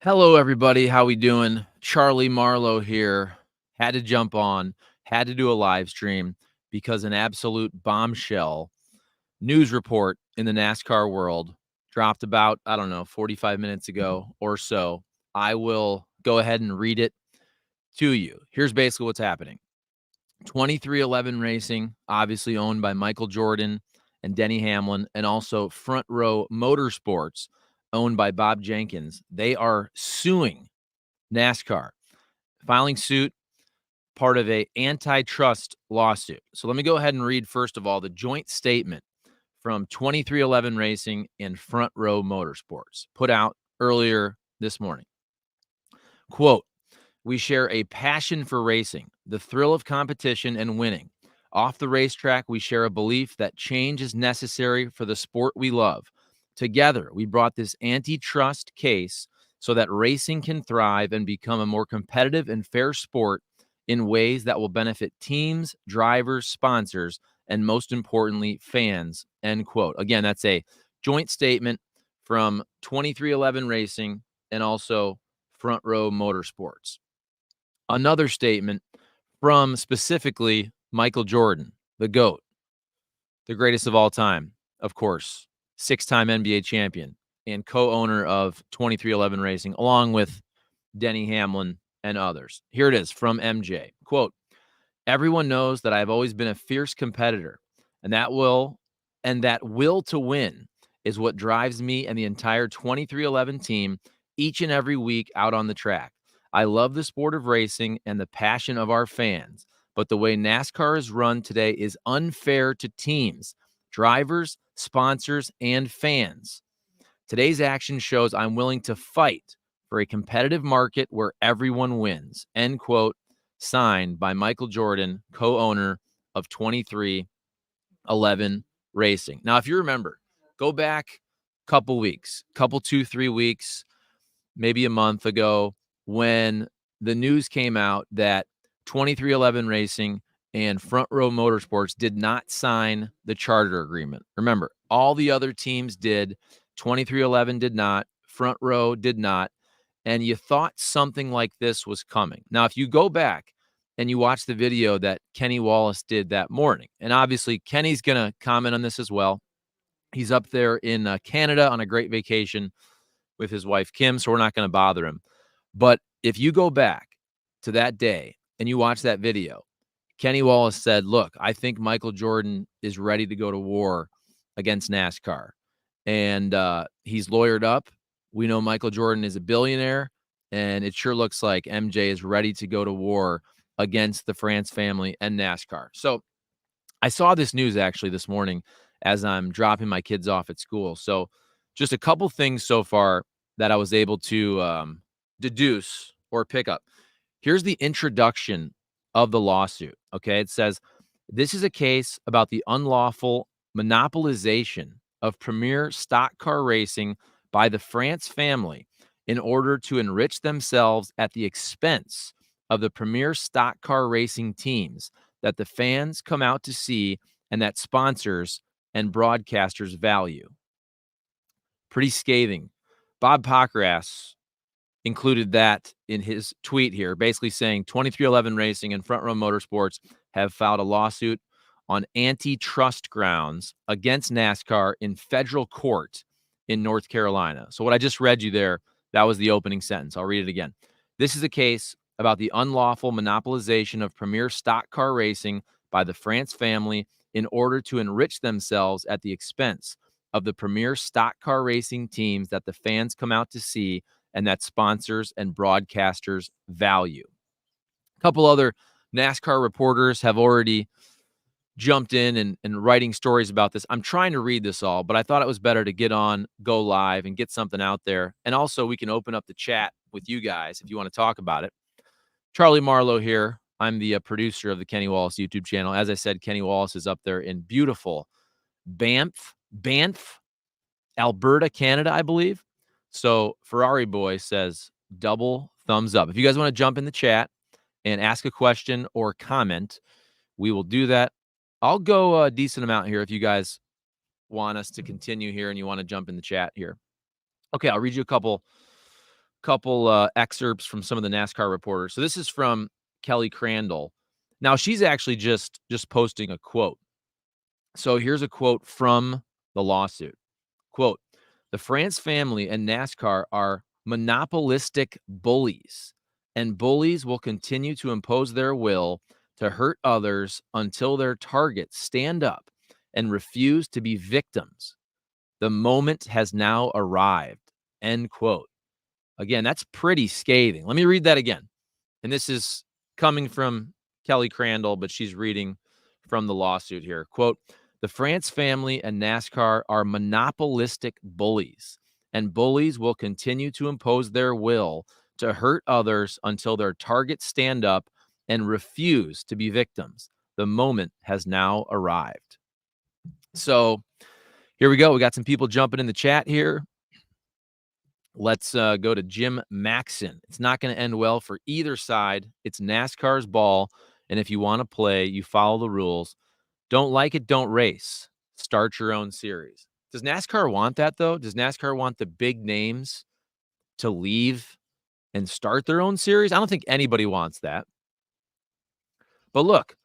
Hello, everybody. How we doing? Charlie Marlow here. Had to jump on, had to do a live stream because an absolute bombshell news report in the NASCAR world dropped about, 45 minutes ago or so. I will go ahead and read it to you. Here's basically what's happening. 2311 Racing, obviously owned by Michael Jordan and Denny Hamlin, and also Front Row Motorsports, owned by Bob Jenkins. They are suing NASCAR, filing suit, part of a antitrust lawsuit. So let me go ahead and read, first of all, the joint statement from 2311 Racing and Front Row Motorsports put out earlier this morning. Quote, "We share a passion for racing, the thrill of competition and winning. Off the racetrack, we share a belief that change is necessary for the sport we love. Together, we brought this antitrust case so that racing can thrive and become a more competitive and fair sport in ways that will benefit teams, drivers, sponsors, and most importantly, fans." End quote. Again, that's a joint statement from 2311 Racing and also Front Row Motorsports. Another statement from specifically Michael Jordan, the GOAT, the greatest of all time, of course, six-time NBA champion and co-owner of 2311 Racing, along with Denny Hamlin and others. Here it is from MJ. Quote, "Everyone knows that I've always been a fierce competitor, and that will to win is what drives me and the entire 2311 team each and every week out on the track. I love the sport of racing and the passion of our fans, but the way NASCAR is run today is unfair to teams, drivers, sponsors, and fans. Today's action shows I'm willing to fight for a competitive market where everyone wins." End quote. Signed by Michael Jordan, co-owner of 2311 Racing. Now, if you remember, go back a couple weeks, 2-3 weeks, maybe a month ago, when the news came out that 2311 Racing and Front Row Motorsports did not sign the charter agreement. Remember, all the other teams did. 2311 did not. Front Row did not. And you thought something like this was coming. Now, if you go back and you watch the video that Kenny Wallace did that morning, and obviously Kenny's going to comment on this as well. He's up there in Canada on a great vacation with his wife, Kim, so we're not going to bother him. But if you go back to that day and you watch that video, Kenny Wallace said, "Look, I think Michael Jordan is ready to go to war against NASCAR." And he's lawyered up. We know Michael Jordan is a billionaire, and it sure looks like MJ is ready to go to war against the France family and NASCAR. So I saw this news actually this morning as I'm dropping my kids off at school. So just a couple things so far that I was able to deduce or pick up. Here's the introduction of the lawsuit. Okay. It says, "This is a case about the unlawful monopolization of premier stock car racing by the France family in order to enrich themselves at the expense of the premier stock car racing teams that the fans come out to see and that sponsors and broadcasters value." Pretty scathing. Bob Pockrass included that in his tweet here, basically saying 2311 Racing and Front Row Motorsports have filed a lawsuit on antitrust grounds against NASCAR in federal court in North Carolina. So what I just read you there, that was the opening sentence. I'll read it again. "This is a case about the unlawful monopolization of premier stock car racing by the France family in order to enrich themselves at the expense of the premier stock car racing teams that the fans come out to see and that sponsors and broadcasters value." A couple other NASCAR reporters have already jumped in and writing stories about this. I'm trying to read this all, but I thought it was better to get on, go live, and get something out there. And also, we can open up the chat with you guys if you want to talk about it. Charlie Marlow here. I'm the producer of the Kenny Wallace YouTube channel. As I said, Kenny Wallace is up there in beautiful Banff, Alberta, Canada, I believe. So Ferrari Boy says double thumbs up. If you guys want to jump in the chat and ask a question or comment, we will do that. I'll go a decent amount here if you guys want us to continue here and you want to jump in the chat here. Okay, I'll read you a couple couple excerpts from some of the NASCAR reporters. So this is from Kelly Crandall. Now she's actually just posting a quote. So here's a quote from the lawsuit. Quote, "The France family and NASCAR are monopolistic bullies, and bullies will continue to impose their will to hurt others until their targets stand up and refuse to be victims. The moment has now arrived." End quote. Again, that's pretty scathing. Let me read that again. And this is coming from Kelly Crandall, but she's reading from the lawsuit here. Quote, "The France family and NASCAR are monopolistic bullies, and bullies will continue to impose their will to hurt others until their targets stand up and refuse to be victims. The moment has now arrived." So here we go. We got some people jumping in the chat here. Let's go to Jim Maxon. "It's not going to end well for either side. It's NASCAR's ball, and if you want to play, you follow the rules. Don't like it, don't race. Start your own series." Does NASCAR want that, though? Does NASCAR want the big names to leave and start their own series? I don't think anybody wants that. But look,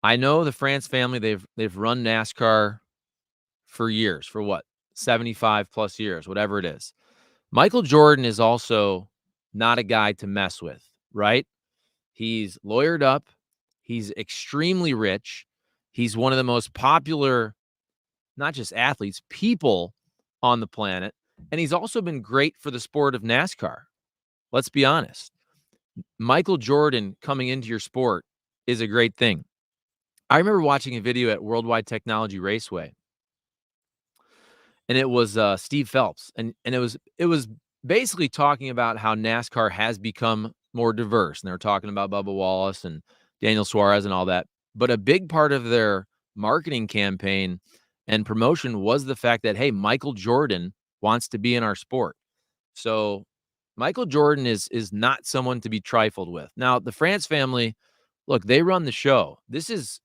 I know the France family, they've run NASCAR for years, for what? 75 plus years, whatever it is. Michael Jordan is also not a guy to mess with, right? He's lawyered up. He's extremely rich. He's one of the most popular, not just athletes, people on the planet. And he's also been great for the sport of NASCAR. Let's be honest. Michael Jordan coming into your sport is a great thing. I remember watching a video at Worldwide Technology Raceway, and it was Steve Phelps, and it was basically talking about how NASCAR has become more diverse, and they were talking about Bubba Wallace and Daniel Suarez and all that. But a big part of their marketing campaign and promotion was the fact that, hey, Michael Jordan wants to be in our sport. So Michael Jordan is not someone to be trifled with. Now, the France family, look, they run the show. This is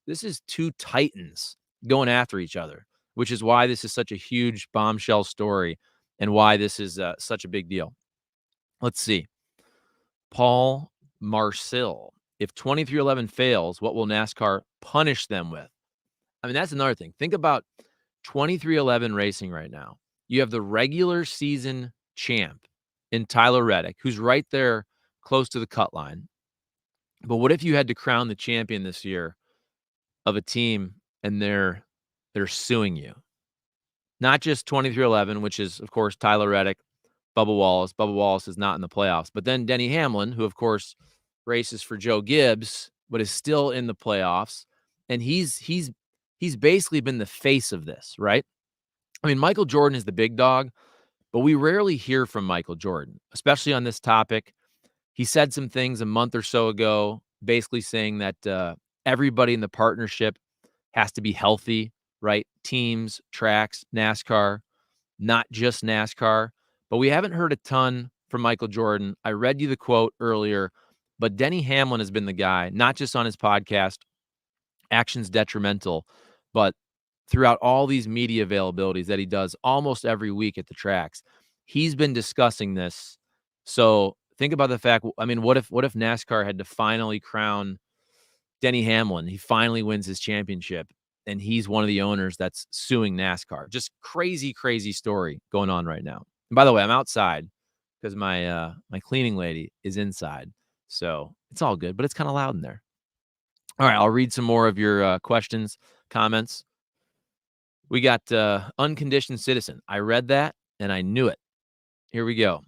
two titans going after each other, which is why this is such a huge bombshell story and why this is such a big deal. Let's see. Paul Marcel, "If 2311 fails, what will NASCAR punish them with?" I mean, that's another thing. Think about 2311 racing right now. You have the regular season champ in Tyler Reddick, who's right there close to the cut line. But what if you had to crown the champion this year of a team and they're suing you? Not just 2311, which is, of course, Tyler Reddick, Bubba Wallace. Bubba Wallace is not in the playoffs. But then Denny Hamlin, who, of course, races for Joe Gibbs, but is still in the playoffs. And he's basically been the face of this, right? I mean, Michael Jordan is the big dog, but we rarely hear from Michael Jordan, especially on this topic. He said some things a month or so ago, basically saying that everybody in the partnership has to be healthy, right? Teams, tracks, NASCAR, not just NASCAR. But we haven't heard a ton from Michael Jordan. I read you the quote earlier, but Denny Hamlin has been the guy, not just on his podcast, Actions Detrimental, but throughout all these media availabilities that he does almost every week at the tracks. He's been discussing this. So think about the fact, I mean, what if NASCAR had to finally crown Denny Hamlin? He finally wins his championship, and he's one of the owners that's suing NASCAR. Just crazy, crazy story going on right now. And by the way, I'm outside because my cleaning lady is inside. So it's all good, but it's kind of loud in there. All right, I'll read some more of your questions, comments. We got Unconditioned Citizen. I read that, and I knew it. Here we go.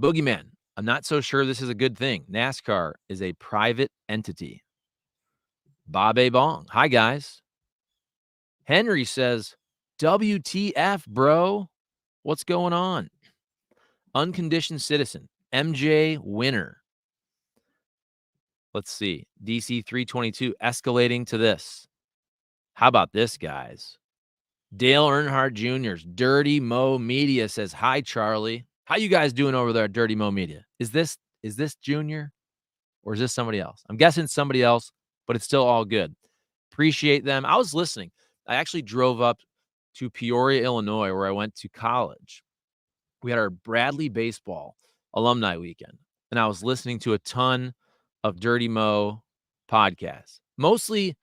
Boogeyman, I'm not so sure this is a good thing. NASCAR is a private entity. Bob A. Bong. Hi, guys. Henry says, WTF, bro? What's going on? Unconditioned Citizen. MJ winner. Let's see. DC 322 escalating to this. How about this, guys? Dale Earnhardt Jr.'s Dirty Mo Media says, hi, Charlie. How you guys doing over there at Dirty Mo Media? Is this Junior or is this somebody else? I'm guessing somebody else, but it's still all good. Appreciate them. I was listening. I actually drove up to Peoria, Illinois, where I went to college we had our Bradley baseball alumni weekend, and I was listening to a ton of Dirty Mo podcasts. Mostly,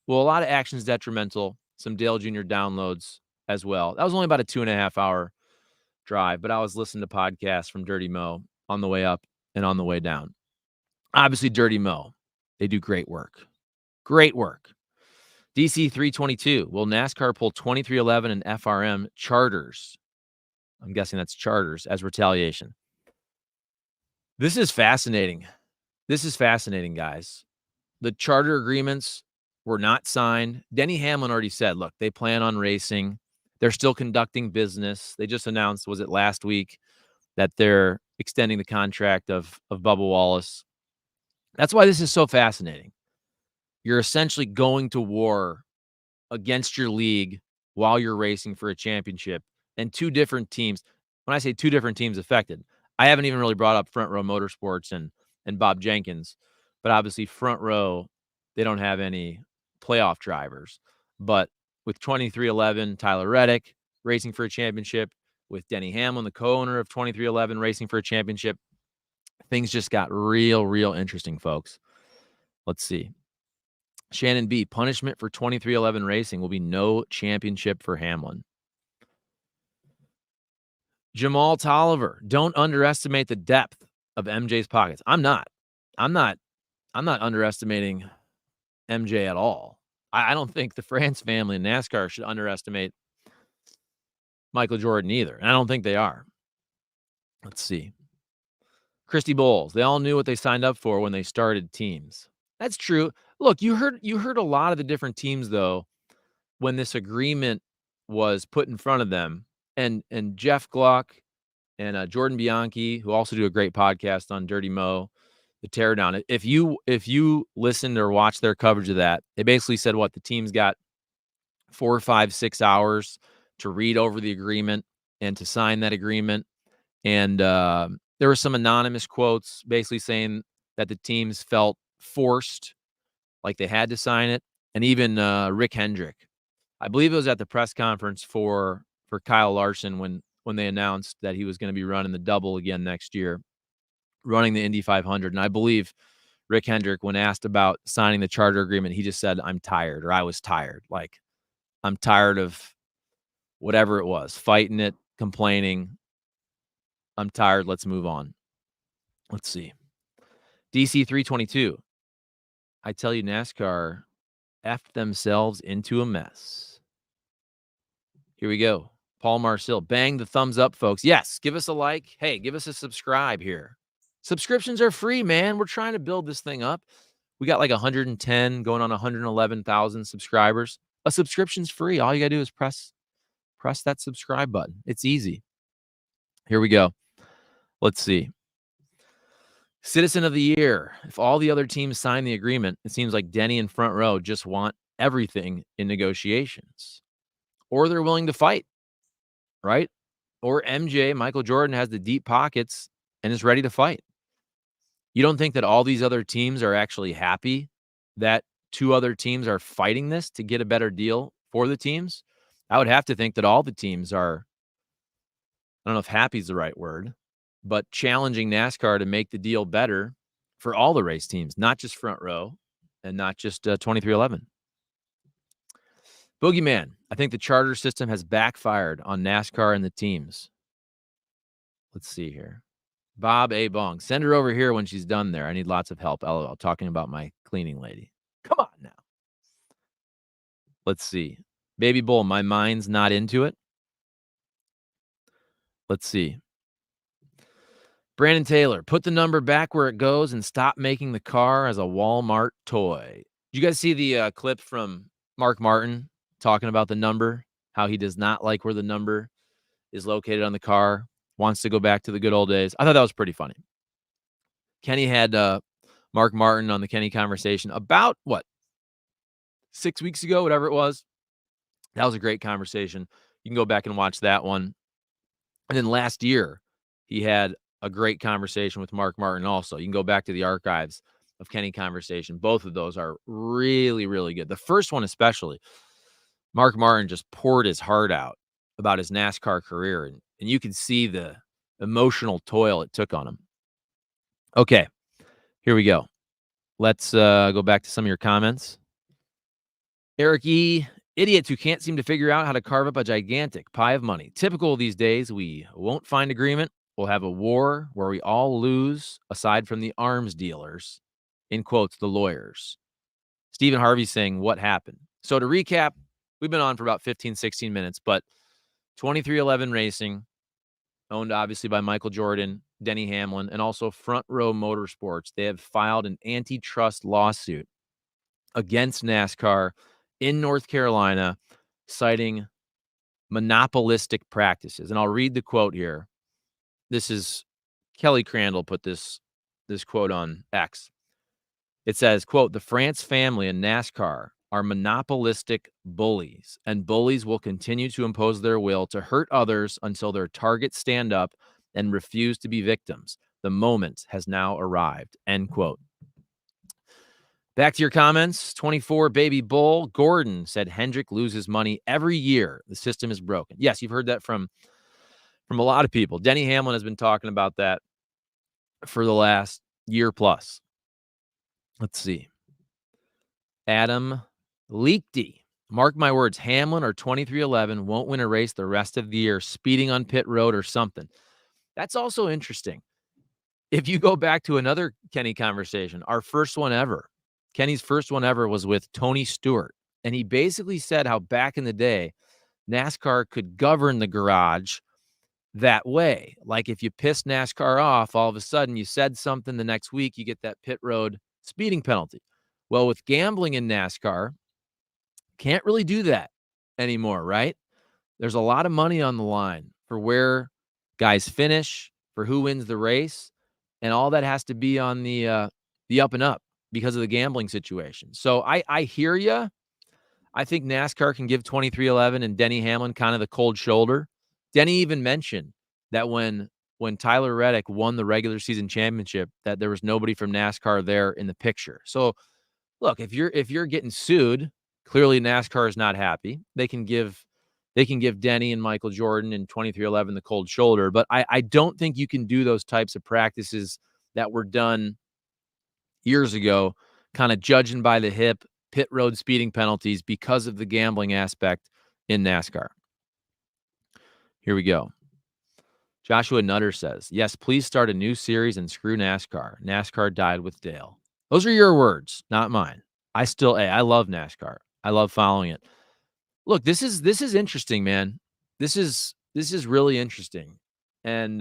well, a lot of Actions Detrimental, some Dale Jr. downloads as well. That was only about a 2.5 hour drive, but I was listening to podcasts from Dirty Mo on the way up and on the way down. Obviously, Dirty Mo, they do great work. Great work. DC 322. Will NASCAR pull 2311 and FRM charters? I'm guessing that's charters as retaliation. This is fascinating. This is fascinating, guys. The charter agreements were not signed. Denny Hamlin already said, look, they plan on racing. They're still conducting business. They just announced, was it last week, that they're extending the contract of Bubba Wallace. That's why this is so fascinating. You're essentially going to war against your league while you're racing for a championship, and two different teams. When I say two different teams affected, I haven't even really brought up Front Row Motorsports and Bob Jenkins, but obviously Front Row, they don't have any playoff drivers. But with 2311, Tyler Reddick racing for a championship, with Denny Hamlin, the co-owner of 2311, racing for a championship, things just got real interesting, folks. Let's see. Shannon B. Punishment for 2311 racing will be no championship for Hamlin. Jamal Tolliver. Don't underestimate the depth of MJ's pockets. I'm not underestimating MJ at all. I don't think the France family in NASCAR should underestimate Michael Jordan either. And I don't think they are. Let's see. Christy Bowles. They all knew what they signed up for when they started teams. That's true. Look, you heard a lot of the different teams, though, when this agreement was put in front of them. And Jeff Gluck and Jordan Bianchi, who also do a great podcast on Dirty Mo, the Teardown. If you listened or watched their coverage of that, they basically said what the teams got 4, 5, 6 hours to read over the agreement and to sign that agreement. And there were some anonymous quotes basically saying that the teams felt forced, like they had to sign it. And even Rick Hendrick, I believe it was at the press conference for Kyle Larson when they announced that he was going to be running the double again next year, running the Indy 500. And I believe Rick Hendrick, when asked about signing the charter agreement, he just said, I'm tired, or I was tired. Like, I'm tired of whatever it was, fighting it, complaining. I'm tired. Let's move on. Let's see. DC 322. I tell you, NASCAR effed themselves into a mess. Here we go. Paul Marcel. Bang the thumbs up, folks. Yes, give us a like. Hey, give us a subscribe here. Subscriptions are free, man. We're trying to build this thing up. We got like 110 going on 111,000 subscribers. A subscription's free. All you got to do is press that subscribe button. It's easy. Here we go. Let's see. Citizen of the Year. If all the other teams sign the agreement, it seems like Denny and Front Row just want everything in negotiations. Or they're willing to fight, right? Or MJ, Michael Jordan, has the deep pockets and is ready to fight. You don't think that all these other teams are actually happy that two other teams are fighting this to get a better deal for the teams? I would have to think that all the teams are, I don't know if happy is the right word, but challenging NASCAR to make the deal better for all the race teams, not just Front Row and not just 2311. Boogeyman, I think the charter system has backfired on NASCAR and the teams. Let's see here. Bob A. Bong, send her over here when she's done there. I need lots of help. LOL, talking about my cleaning lady. Come on now. Let's see. Baby Bull, my mind's not into it. Let's see. Brandon Taylor, put the number back where it goes and stop making the car as a Walmart toy. Did you guys see the clip from Mark Martin talking about the number, how he does not like where the number is located on the car, wants to go back to the good old days? I thought that was pretty funny. Kenny had Mark Martin on the Kenny Conversation about, 6 weeks ago, whatever it was. That was a great conversation. You can go back and watch that one. And then last year, he had a great conversation with Mark Martin also. You can go back to the archives of Kenny Conversation. Both of those are really, really good. The first one especially, Mark Martin just poured his heart out about his NASCAR career, and you can see the emotional toil it took on him. Okay, here we go. Let's go back to some of your comments. Eric E., idiots who can't seem to figure out how to carve up a gigantic pie of money. Typical these days, we won't find agreement. We'll have a war where we all lose, aside from the arms dealers, in quotes, the lawyers. Stephen Harvey saying, what happened? So to recap, we've been on for about 15, 16 minutes, but 2311 Racing, owned obviously by Michael Jordan, Denny Hamlin, and also Front Row Motorsports. They have filed an antitrust lawsuit against NASCAR in North Carolina, citing monopolistic practices. And I'll read the quote here. This is Kelly Crandall put this quote on X. It says, quote, the France family and NASCAR are monopolistic bullies, and bullies will continue to impose their will to hurt others until their targets stand up and refuse to be victims. The moment has now arrived, end quote. Back to your comments. 24 Baby Bull. Gordon said Hendrick loses money every year. The system is broken. Yes, you've heard that from a lot of people. Denny Hamlin has been talking about that for the last year plus. Let's see. Adam Leakty. Mark my words, Hamlin or 2311 won't win a race the rest of the year, speeding on pit road or something. That's also interesting. If you go back to another Kenny conversation, our first one ever, Kenny's first one ever was with Tony Stewart. And he basically said how back in the day, NASCAR could govern the garage that way. Like if you pissed NASCAR off, all of a sudden you said something the next week, you get that pit road speeding penalty. Well, with gambling in NASCAR, can't really do that anymore, right? There's a lot of money on the line for where guys finish, for who wins the race, and all that has to be on the up and up because of the gambling situation. So I hear you. I think NASCAR can give 2311 and Denny Hamlin kind of the cold shoulder. Denny even mentioned that when Tyler Reddick won the regular season championship, that there was nobody from NASCAR there in the picture. So look, if you're getting sued, clearly NASCAR is not happy. They can give Denny and Michael Jordan and 2311 the cold shoulder, but I don't think you can do those types of practices that were done years ago, kind of judging by the hip, pit road speeding penalties because of the gambling aspect in NASCAR. Here we go. Joshua Nutter says, yes, please start a new series and screw NASCAR. NASCAR died with Dale. Those are your words, not mine. I love NASCAR. I love following it. Look, this is interesting, man. This is really interesting. And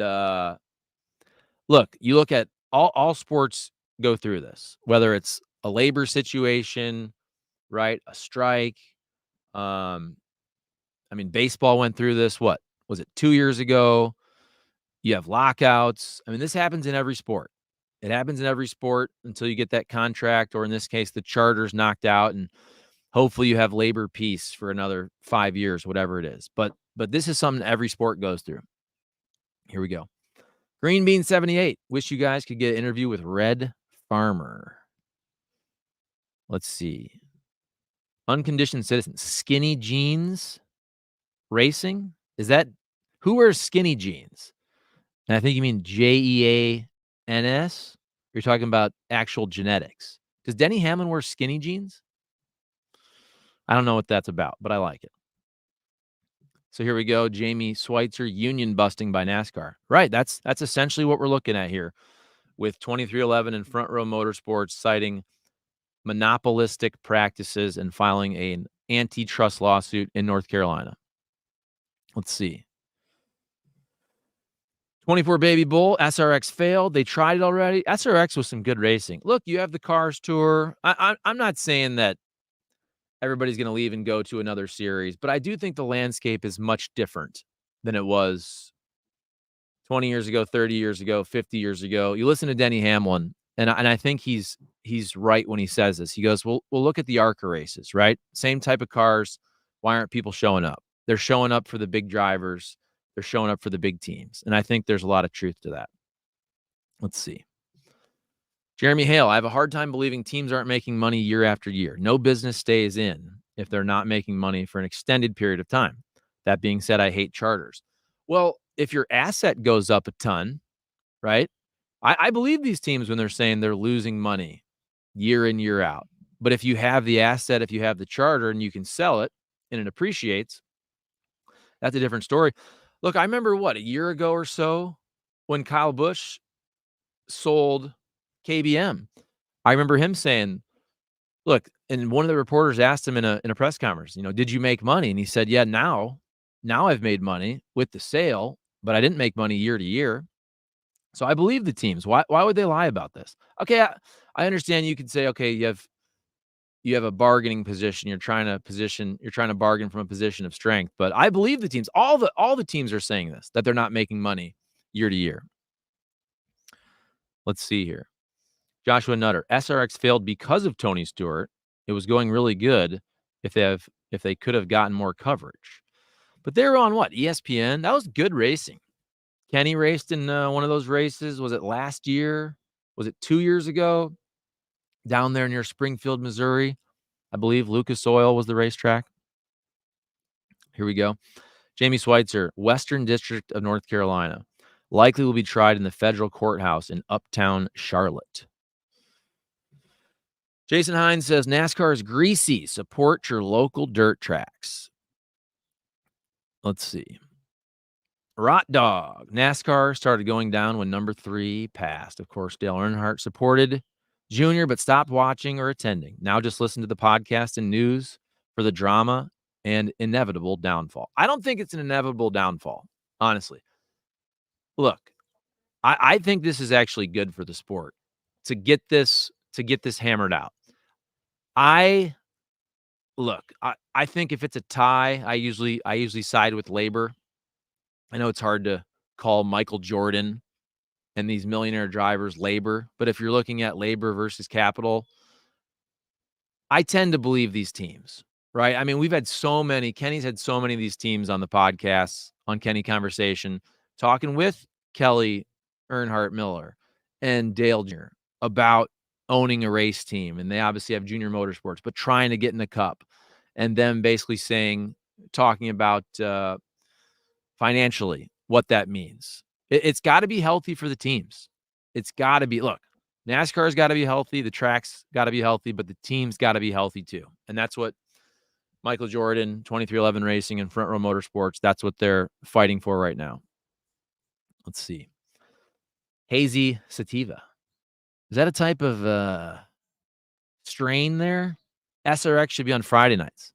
look, you look at all sports go through this, whether it's a labor situation, right? A strike. I mean, baseball went through this. What was it, 2 years ago? You have lockouts. I mean, this happens in every sport. It happens in every sport until you get that contract, or in this case, the charter's knocked out, and hopefully you have labor peace for another 5 years, whatever it is. But this is something every sport goes through. Here we go. Green Bean 78. Wish you guys could get an interview with Red Farmer. Let's see. Unconditioned Citizen. Skinny Jeans Racing? Is that who wears skinny jeans? And I think you mean Jeans. You're talking about actual genetics. Does Denny Hamlin wear skinny jeans? I don't know what that's about, but I like it. So here we go. Jamie Schweitzer, union busting by NASCAR. Right. That's essentially what we're looking at here with 2311 and Front Row Motorsports citing monopolistic practices and filing an antitrust lawsuit in North Carolina. Let's see. 24 Baby Bull, SRX failed. They tried it already. SRX was some good racing. Look, you have the Cars Tour. I'm not saying that everybody's going to leave and go to another series, but I do think the landscape is much different than it was 20 years ago, 30 years ago, 50 years ago. You listen to Denny Hamlin, and I think he's right when he says this. He goes, we'll look at the ARCA races, right? Same type of cars. Why aren't people showing up? They're showing up for the big drivers. They're showing up for the big teams. And I think there's a lot of truth to that. Let's see. Jeremy Hale, I have a hard time believing teams aren't making money year after year. No business stays in if they're not making money for an extended period of time. That being said, I hate charters. Well, if your asset goes up a ton, right? I believe these teams when they're saying they're losing money year in, year out. But if you have the asset, if you have the charter and you can sell it and it appreciates, that's a different story. Look, I remember a year ago or so when Kyle Busch sold KBM. I remember him saying, look, and one of the reporters asked him in a press conference, did you make money? And he said, yeah, now I've made money with the sale, but I didn't make money year to year. So I believe the teams. Why would they lie about this? Okay, I understand you could say, okay, you have a bargaining position. You're trying to bargain from a position of strength. But I believe the teams, all the teams are saying this, that they're not making money year to year. Let's see here. Joshua Nutter, SRX failed because of Tony Stewart. It was going really good if they could have gotten more coverage. But they were on what? ESPN? That was good racing. Kenny raced in one of those races. Was it last year? Was it 2 years ago? Down there near Springfield, Missouri. I believe Lucas Oil was the racetrack. Here we go. Jamie Schweitzer, Western District of North Carolina. Likely will be tried in the federal courthouse in uptown Charlotte. Jason Hines says, NASCAR is greasy. Support your local dirt tracks. Let's see. Rot Dog. NASCAR started going down when number 3 passed. Of course, Dale Earnhardt supported Junior, but stopped watching or attending. Now just listen to the podcast and news for the drama and inevitable downfall. I don't think it's an inevitable downfall, honestly. Look, I think this is actually good for the sport to get this hammered out. I think if it's a tie, I usually side with labor. I know it's hard to call Michael Jordan and these millionaire drivers labor, but if you're looking at labor versus capital, I tend to believe these teams, right? I mean, Kenny's had so many of these teams on the podcasts, on Kenny Conversation, talking with Kelly Earnhardt Miller and Dale Jr. about owning a race team. And they obviously have Junior Motorsports, but trying to get in the cup. And them basically talking about financially what that means. It's got to be healthy for the teams. It's got to be, look, NASCAR's got to be healthy. The track's got to be healthy, but the team's got to be healthy too. And that's what Michael Jordan, 2311 Racing, and Front Row Motorsports, that's what they're fighting for right now. Let's see. Hazy sativa. Is that a type of strain there? SRX should be on Friday nights.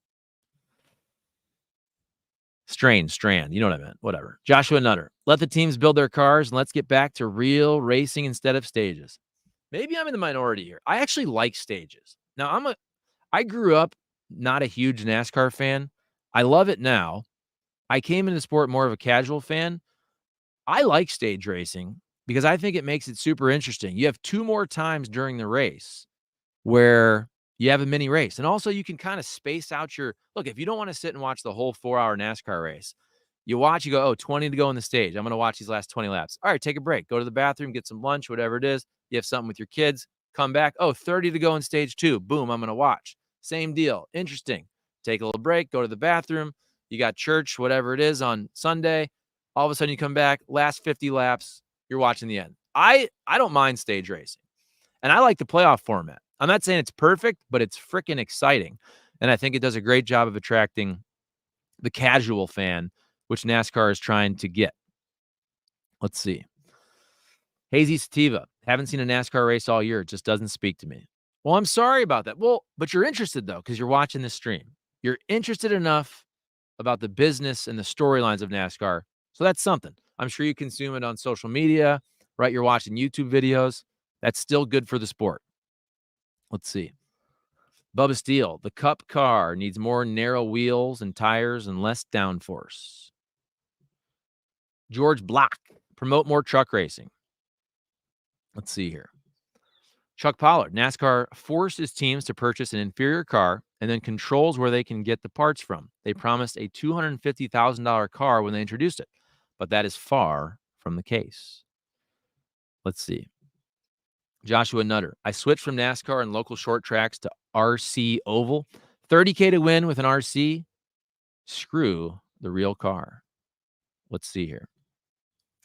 Strand. You know what I meant. Whatever. Joshua Nutter. Let the teams build their cars and let's get back to real racing instead of stages. Maybe I'm in the minority here. I actually like stages. Now, I grew up not a huge NASCAR fan. I love it now. I came into the sport more of a casual fan. I like stage racing because I think it makes it super interesting. You have 2 more times during the race where you have a mini race. And also you can kind of space out look, if you don't want to sit and watch the whole 4-hour NASCAR race, you go, 20 to go on the stage. I'm going to watch these last 20 laps. All right, take a break. Go to the bathroom, get some lunch, whatever it is. You have something with your kids, come back. 30 to go in stage 2. Boom, I'm going to watch. Same deal. Interesting. Take a little break, go to the bathroom. You got church, whatever it is on Sunday. All of a sudden you come back, last 50 laps, you're watching the end. I don't mind stage racing. And I like the playoff format. I'm not saying it's perfect, but it's freaking exciting. And I think it does a great job of attracting the casual fan, which NASCAR is trying to get. Let's see. Hazy Sativa. Haven't seen a NASCAR race all year. It just doesn't speak to me. Well, I'm sorry about that. Well, but you're interested, though, because you're watching this stream. You're interested enough about the business and the storylines of NASCAR. So that's something. I'm sure you consume it on social media, right? You're watching YouTube videos. That's still good for the sport. Let's see. Bubba Steele, the Cup car needs more narrow wheels and tires and less downforce. George Block, promote more truck racing. Let's see here. Chuck Pollard, NASCAR forces teams to purchase an inferior car and then controls where they can get the parts from. They promised a $250,000 car when they introduced it, but that is far from the case. Let's see. Joshua Nutter, I switched from NASCAR and local short tracks to RC Oval. $30K to win with an RC? Screw the real car. Let's see here.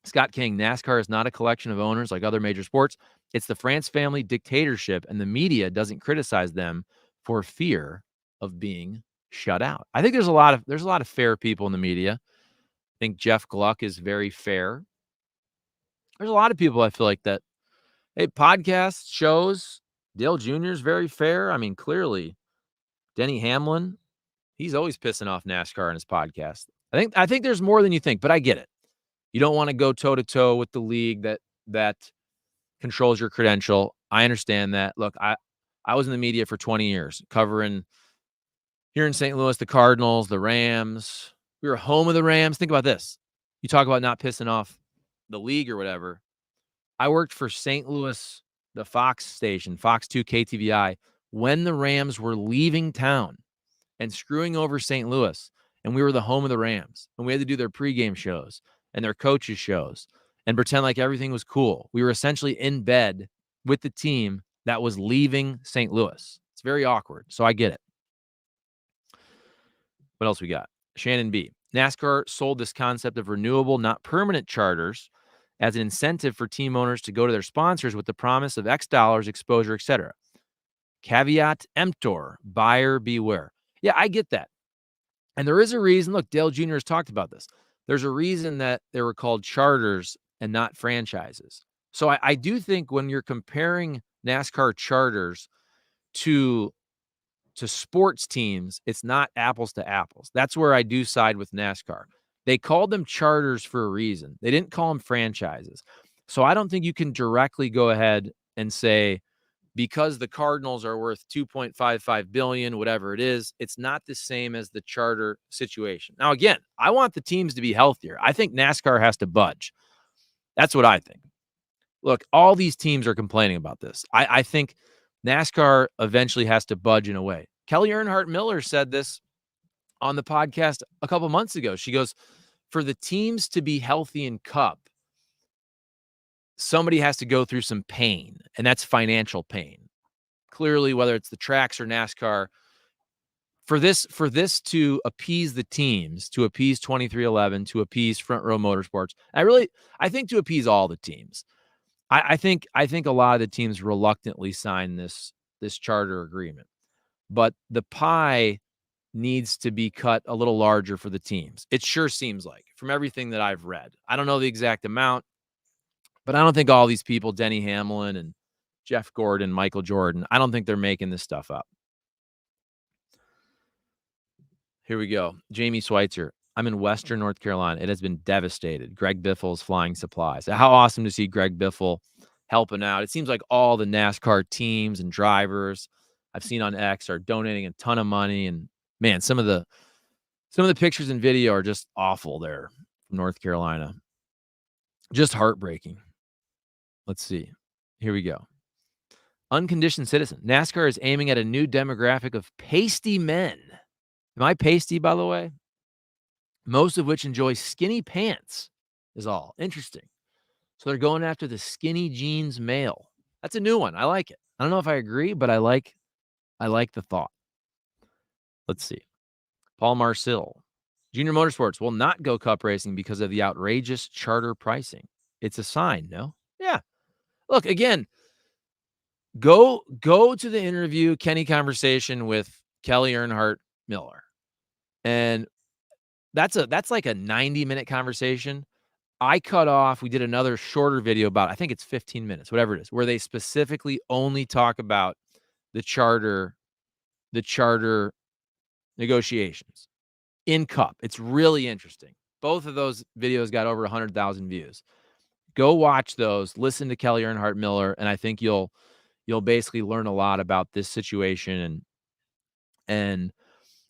Scott King, NASCAR is not a collection of owners like other major sports. It's the France family dictatorship, and the media doesn't criticize them for fear of being shut out. I think there's a lot of fair people in the media. I think Jeff Gluck is very fair. There's a lot of people I feel like that, hey, podcasts, shows, Dale Jr. is very fair. I mean, clearly, Denny Hamlin, he's always pissing off NASCAR in his podcast. I think there's more than you think, but I get it. You don't want to go toe-to-toe with the league that controls your credential. I understand that. Look, I was in the media for 20 years covering here in St. Louis, the Cardinals, the Rams. We were home of the Rams. Think about this. You talk about not pissing off the league or whatever. I worked for St. Louis, the Fox station, Fox 2 KTVI, when the Rams were leaving town and screwing over St. Louis. And we were the home of the Rams. And we had to do their pregame shows and their coaches' shows and pretend like everything was cool. We were essentially in bed with the team that was leaving St. Louis. It's very awkward. So I get it. What else we got? Shannon B. NASCAR sold this concept of renewable, not permanent charters as an incentive for team owners to go to their sponsors with the promise of X dollars, exposure, etc. Caveat emptor, buyer beware. Yeah, I get that. And there is a reason. Look, Dale Jr. has talked about this. There's a reason that they were called charters and not franchises. So I do think when you're comparing NASCAR charters to sports teams, it's not apples to apples. That's where I do side with NASCAR. They called them charters for a reason. They didn't call them franchises. So I don't think you can directly go ahead and say, because the Cardinals are worth $2.55 billion, whatever it is, it's not the same as the charter situation. Now, again, I want the teams to be healthier. I think NASCAR has to budge. That's what I think. Look, all these teams are complaining about this. I think NASCAR eventually has to budge in a way. Kelly Earnhardt Miller said this on the podcast a couple months ago. She goes, for the teams to be healthy in Cup, somebody has to go through some pain, and that's financial pain. Clearly, whether it's the tracks or NASCAR, for this to appease the teams, to appease 2311, to appease Front Row Motorsports, I think to appease all the teams. I think a lot of the teams reluctantly sign this charter agreement, but the pie needs to be cut a little larger for the teams. It sure seems like, from everything that I've read. I don't know the exact amount, but I don't think all these people, Denny Hamlin and Jeff Gordon, Michael Jordan, I don't think they're making this stuff up. Here we go. Jamie Schweitzer. I'm in Western North Carolina. It has been devastated. Greg Biffle's flying supplies. How awesome to see Greg Biffle helping out. It seems like all the NASCAR teams and drivers I've seen on X are donating a ton of money. And man, some of the pictures and video are just awful there from North Carolina. Just heartbreaking. Let's see. Here we go. Unconditioned citizen. NASCAR is aiming at a new demographic of pasty men. Am I pasty, by the way? Most of which enjoy skinny pants is all. Interesting. So they're going after the skinny jeans male. That's a new one. I like it. I don't know if I agree, but I like the thought. Let's see. Paul Marcil. Junior Motorsports will not go Cup racing because of the outrageous charter pricing. It's a sign, no? Yeah. Look, again, go to the interview, Kenny conversation with Kelly Earnhardt Miller. And that's like a 90-minute conversation. I cut off. We did another shorter video about, I think it's 15 minutes, whatever it is, where they specifically only talk about the charter negotiations in Cup. It's really interesting. Both of those videos got over 100,000 views. Go watch those, listen to Kelly Earnhardt Miller, and I think you'll basically learn a lot about this situation and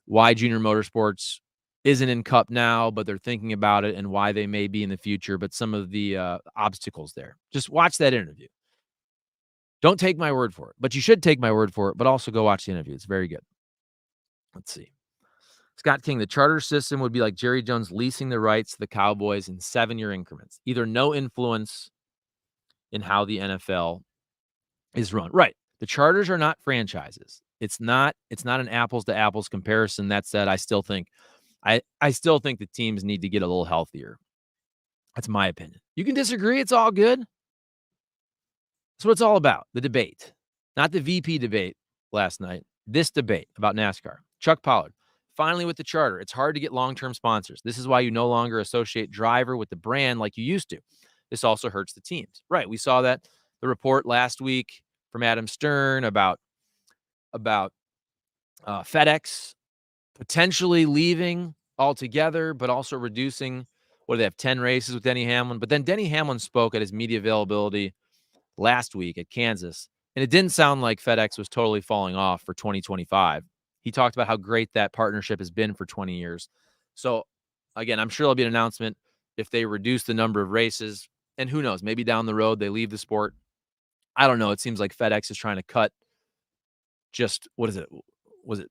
why Junior Motorsports isn't in Cup now, but they're thinking about it, and why they may be in the future, but some of the obstacles there. Just watch that interview. Don't take my word for it, but you should take my word for it, but also go watch the interview. It's very good. Let's see. Scott King, the charter system would be like Jerry Jones leasing the rights to the Cowboys in 7-year increments. Either no influence in how the NFL is run. Right. The charters are not franchises. It's not an apples to apples comparison. That said, I still think I still think the teams need to get a little healthier. That's my opinion. You can disagree. It's all good. That's what it's all about, the debate. Not the VP debate last night. This debate about NASCAR. Chuck Pollard, finally with the charter. It's hard to get long-term sponsors. This is why you no longer associate driver with the brand like you used to. This also hurts the teams. Right. We saw that the report last week from Adam Stern about FedEx potentially leaving altogether, but also reducing. What do they have? 10 races with Denny Hamlin. But then Denny Hamlin spoke at his media availability last week at Kansas, and it didn't sound like FedEx was totally falling off for 2025. He talked about how great that partnership has been for 20 years. So, again, I'm sure there'll be an announcement if they reduce the number of races. And who knows, maybe down the road they leave the sport. I don't know. It seems like FedEx is trying to cut just, what is it? Was it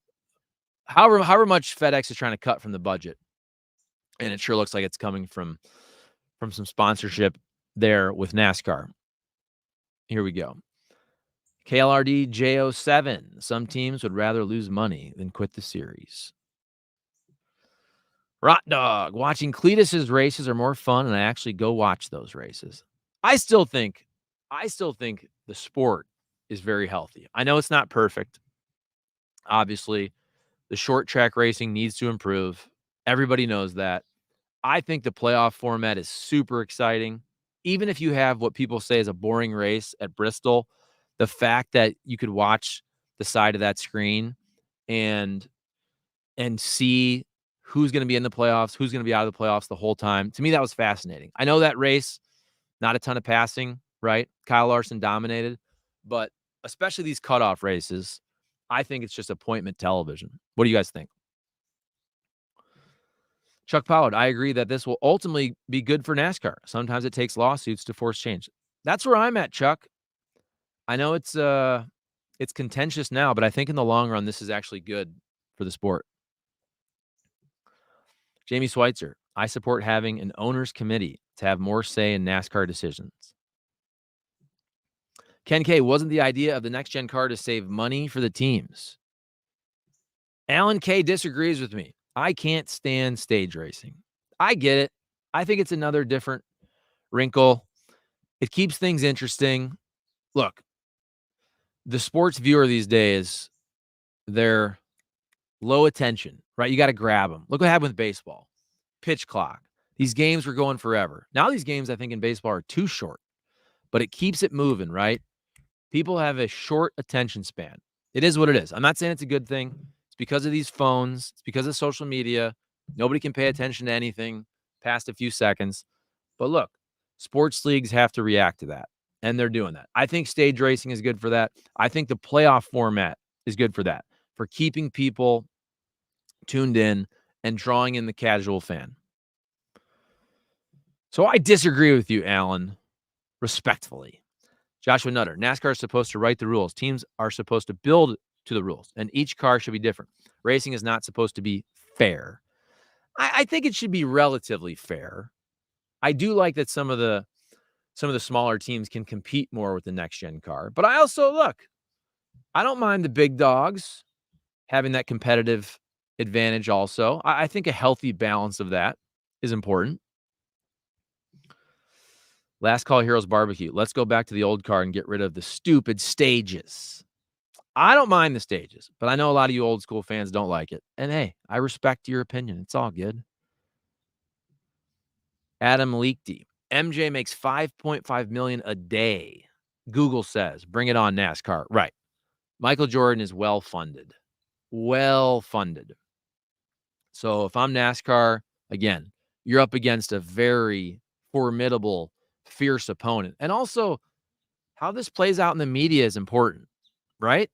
however much FedEx is trying to cut from the budget? And it sure looks like it's coming from some sponsorship there with NASCAR. Here we go. KLRD J07. Some teams would rather lose money than quit the series. Rot Dog. Watching Cletus's races are more fun, and I actually go watch those races. I still think the sport is very healthy. I know it's not perfect. Obviously, the short track racing needs to improve. Everybody knows that. I think the playoff format is super exciting. Even if you have what people say is a boring race at Bristol, the fact that you could watch the side of that screen and see who's going to be in the playoffs, who's going to be out of the playoffs the whole time. To me, that was fascinating. I know that race, not a ton of passing, right? Kyle Larson dominated, but especially these cutoff races, I think it's just appointment television. What do you guys think? Chuck Pollard, I agree that this will ultimately be good for NASCAR. Sometimes it takes lawsuits to force change. That's where I'm at, Chuck. I know it's contentious now, but I think in the long run, this is actually good for the sport. Jamie Schweitzer, I support having an owner's committee to have more say in NASCAR decisions. Ken K, wasn't the idea of the next-gen car to save money for the teams? Alan K disagrees with me. I can't stand stage racing. I get it. I think it's another different wrinkle. It keeps things interesting. Look, the sports viewer these days, they're low attention, right? You got to grab them. Look what happened with baseball. Pitch clock. These games were going forever. Now these games, I think, in baseball are too short, but it keeps it moving, right? People have a short attention span. It is what it is. I'm not saying it's a good thing. It's because of these phones. It's because of social media. Nobody can pay attention to anything past a few seconds. But look, sports leagues have to react to that, and they're doing that. I think stage racing is good for that. I think the playoff format is good for that, for keeping people tuned in and drawing in the casual fan. So I disagree with you, Alan, respectfully. Joshua Nutter, NASCAR is supposed to write the rules. Teams are supposed to build to the rules, and each car should be different. Racing is not supposed to be fair. I think it should be relatively fair. I do like that some of the smaller teams can compete more with the next-gen car. But I also, look, I don't mind the big dogs having that competitive advantage also. I think a healthy balance of that is important. Last Call Heroes Barbecue. Let's go back to the old car and get rid of the stupid stages. I don't mind the stages, but I know a lot of you old school fans don't like it. And hey, I respect your opinion. It's all good. Adam Leakty. MJ makes $5.5 million a day. Google says, bring it on, NASCAR. Right. Michael Jordan is well funded. Well funded. So if I'm NASCAR, again, you're up against a very formidable, fierce opponent. And also, how this plays out in the media is important, right?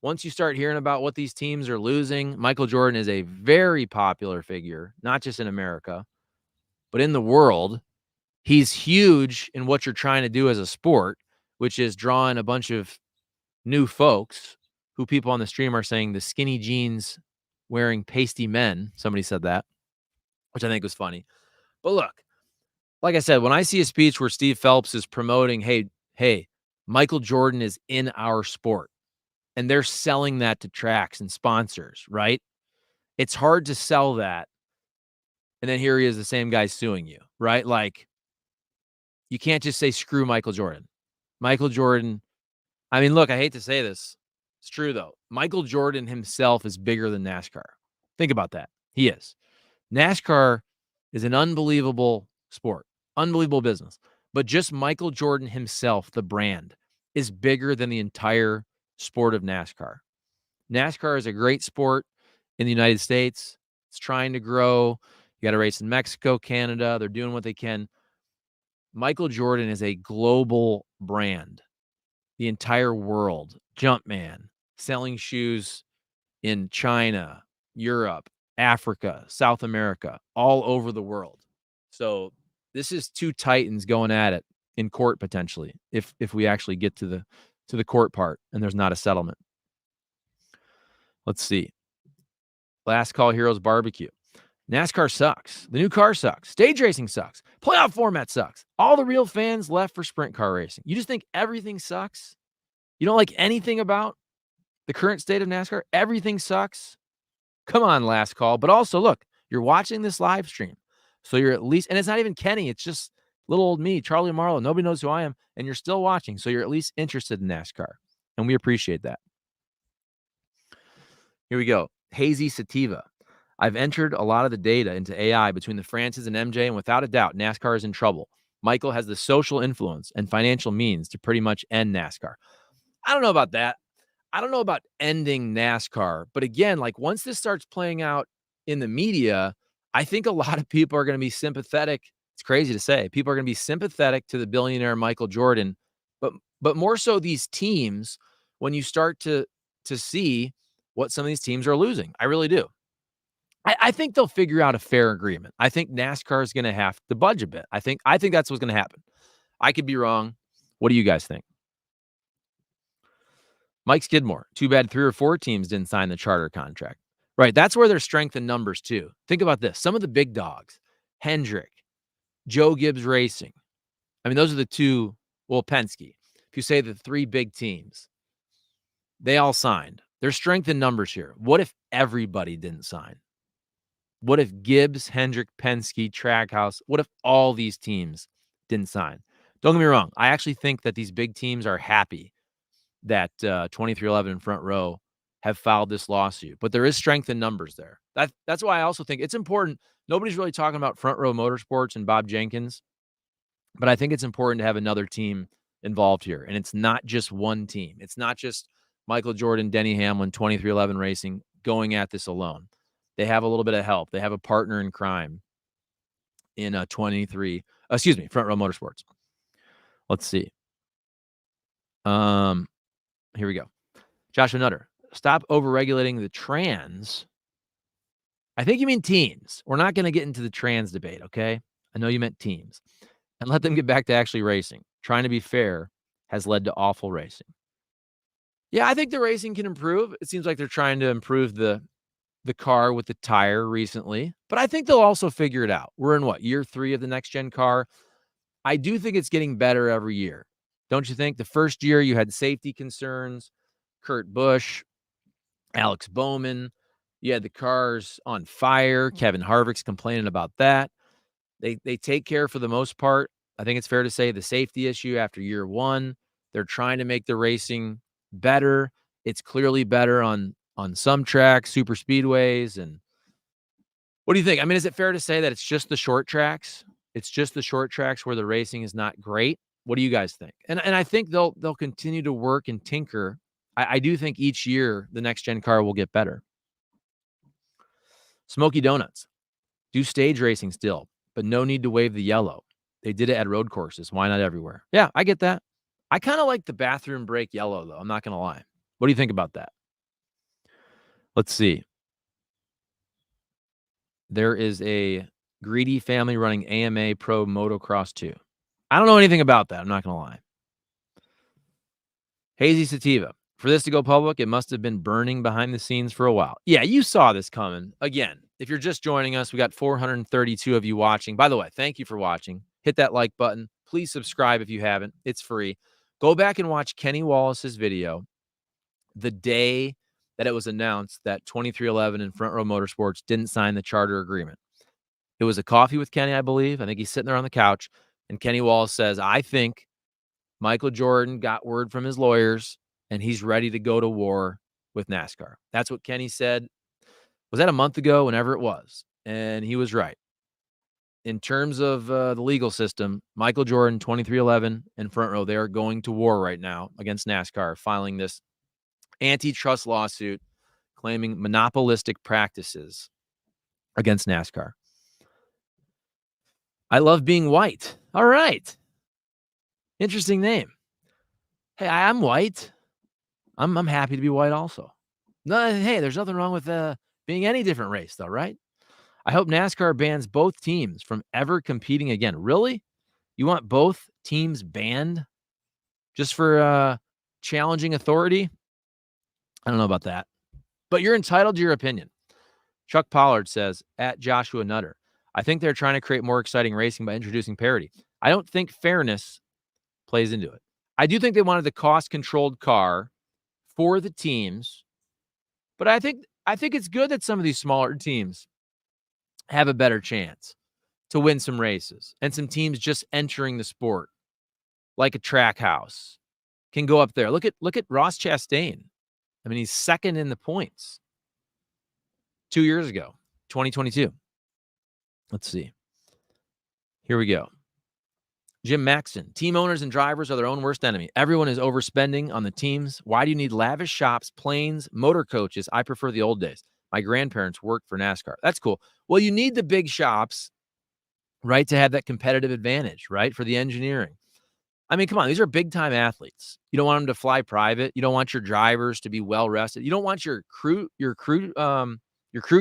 Once you start hearing about what these teams are losing, Michael Jordan is a very popular figure, not just in America, but in the world. He's huge in what you're trying to do as a sport, which is drawing a bunch of new folks who people on the stream are saying the skinny jeans wearing pasty men. Somebody said that, which I think was funny. But look, like I said, when I see a speech where Steve Phelps is promoting, hey, Michael Jordan is in our sport, and they're selling that to tracks and sponsors, right? It's hard to sell that And then here he is, the same guy suing you, right? Like, you can't just say screw Michael Jordan. Michael Jordan, I mean, look, I hate to say this. It's true, though. Michael Jordan himself is bigger than NASCAR. Think about that. He is. NASCAR is an unbelievable sport, unbelievable business. But just Michael Jordan himself, the brand, is bigger than the entire sport of NASCAR. NASCAR is a great sport in the United States. It's trying to grow. You got to race in Mexico, Canada. They're doing what they can. Michael Jordan is a global brand. The entire world, Jumpman, selling shoes in China, Europe, Africa, South America, all over the world. So this is two titans going at it in court potentially, if we actually get to the court part and there's not a settlement. Let's see. Last Call Heroes Barbecue. NASCAR sucks. The new car sucks. Stage racing sucks. Playoff format sucks. All the real fans left for sprint car racing. You just think everything sucks? You don't like anything about the current state of NASCAR? Everything sucks? Come on, Last Call. But also, look, you're watching this live stream. So you're at least, and it's not even Kenny. It's just little old me, Charlie Marlow. Nobody knows who I am. And you're still watching. So you're at least interested in NASCAR. And we appreciate that. Here we go. Hazy Sativa. I've entered a lot of the data into AI between the Francis and MJ, and without a doubt, NASCAR is in trouble. Michael has the social influence and financial means to pretty much end NASCAR. I don't know about that. I don't know about ending NASCAR. But again, like once this starts playing out in the media, I think a lot of people are going to be sympathetic. It's crazy to say. People are going to be sympathetic to the billionaire Michael Jordan, but more so these teams when you start to see what some of these teams are losing. I really do. I think they'll figure out a fair agreement. I think NASCAR is going to have to budge a bit. I think that's what's going to happen. I could be wrong. What do you guys think? Mike Skidmore, too bad 3 or 4 teams didn't sign the charter contract. Right, that's where there's strength in numbers too. Think about this. Some of the big dogs, Hendrick, Joe Gibbs Racing. I mean, those are the two, well, Penske. If you say the 3 big teams, they all signed. There's strength in numbers here. What if everybody didn't sign? What if Gibbs, Hendrick, Penske, Trackhouse, what if all these teams didn't sign? Don't get me wrong. I actually think that these big teams are happy that 2311 and Front Row have filed this lawsuit. But there is strength in numbers there. That's why I also think it's important. Nobody's really talking about Front Row Motorsports and Bob Jenkins, but I think it's important to have another team involved here. And it's not just one team. It's not just Michael Jordan, Denny Hamlin, 2311 Racing going at this alone. They have a little bit of help. They have a partner in crime in Front Row Motorsports. Let's see. Here we go. Joshua Nutter, stop overregulating the trans. I think you mean teams. We're not going to get into the trans debate, okay? I know you meant teams. And let them get back to actually racing. Trying to be fair has led to awful racing. Yeah, I think the racing can improve. It seems like they're trying to improve the car with the tire recently, but I think they'll also figure it out. We're in year 3 of the next gen car. I do think it's getting better every year. Don't you think? The first year you had safety concerns, Kurt Busch, Alex Bowman. You had the cars on fire. Kevin Harvick's complaining about that. They take care for the most part. I think it's fair to say the safety issue after year 1. They're trying to make the racing better. It's clearly better on some tracks, super speedways. And what do you think? I mean, is it fair to say that it's just the short tracks? It's just the short tracks where the racing is not great. What do you guys think? And I think they'll continue to work and tinker. I do think each year the next gen car will get better. Smoky Donuts. Do stage racing still, but no need to wave the yellow. They did it at road courses. Why not everywhere? Yeah, I get that. I kind of like the bathroom break yellow, though. I'm not going to lie. What do you think about that? Let's see. There is a greedy family running AMA Pro Motocross 2. I don't know anything about that. I'm not going to lie. Hazy Sativa. For this to go public, it must have been burning behind the scenes for a while. Yeah, you saw this coming. Again, if you're just joining us, we got 432 of you watching. By the way, thank you for watching. Hit that like button. Please subscribe if you haven't. It's free. Go back and watch Kenny Wallace's video the day that it was announced that 2311 and Front Row Motorsports didn't sign the charter agreement. It was a coffee with Kenny, I believe. I think he's sitting there on the couch, and Kenny Wallace says, I think Michael Jordan got word from his lawyers, and he's ready to go to war with NASCAR. That's what Kenny said. Was that a month ago? Whenever it was. And he was right. In terms of the legal system, Michael Jordan, 2311 and Front Row, they are going to war right now against NASCAR, filing this antitrust lawsuit claiming monopolistic practices against NASCAR. I love being white. All right. Interesting name. Hey, I'm white. I'm happy to be white also. No, hey, there's nothing wrong with being any different race, though, right? I hope NASCAR bans both teams from ever competing again. Really? You want both teams banned just for challenging authority? I don't know about that. But you're entitled to your opinion. Chuck Pollard says, at Joshua Nutter, I think they're trying to create more exciting racing by introducing parity. I don't think fairness plays into it. I do think they wanted the cost-controlled car for the teams, but I think it's good that some of these smaller teams have a better chance to win some races, and some teams just entering the sport, like a Trackhouse, can go up there. Look at Ross Chastain. I mean, he's second in the points 2 years ago, 2022. Let's see. Here we go. Jim Maxton. Team owners and drivers are their own worst enemy. Everyone is overspending on the teams. Why do you need lavish shops, planes, motor coaches? I prefer the old days. My grandparents worked for NASCAR. That's cool. Well, you need the big shops, right, to have that competitive advantage, right, for the engineering. I mean, come on, these are big-time athletes. You don't want them to fly private. You don't want your drivers to be well-rested. You don't want your crew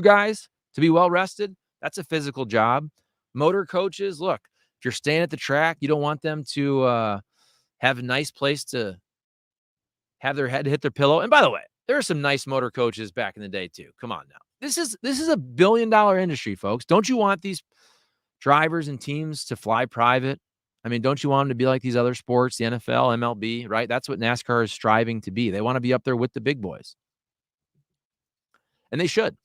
guys to be well-rested. That's a physical job. Motor coaches, look, if you're staying at the track, you don't want them to have a nice place to have their head hit their pillow. And by the way, there are some nice motor coaches back in the day too. Come on now. This is a $1 billion industry, folks. Don't you want these drivers and teams to fly private? I mean, don't you want them to be like these other sports, the NFL, MLB, right? That's what NASCAR is striving to be. They want to be up there with the big boys. And they should.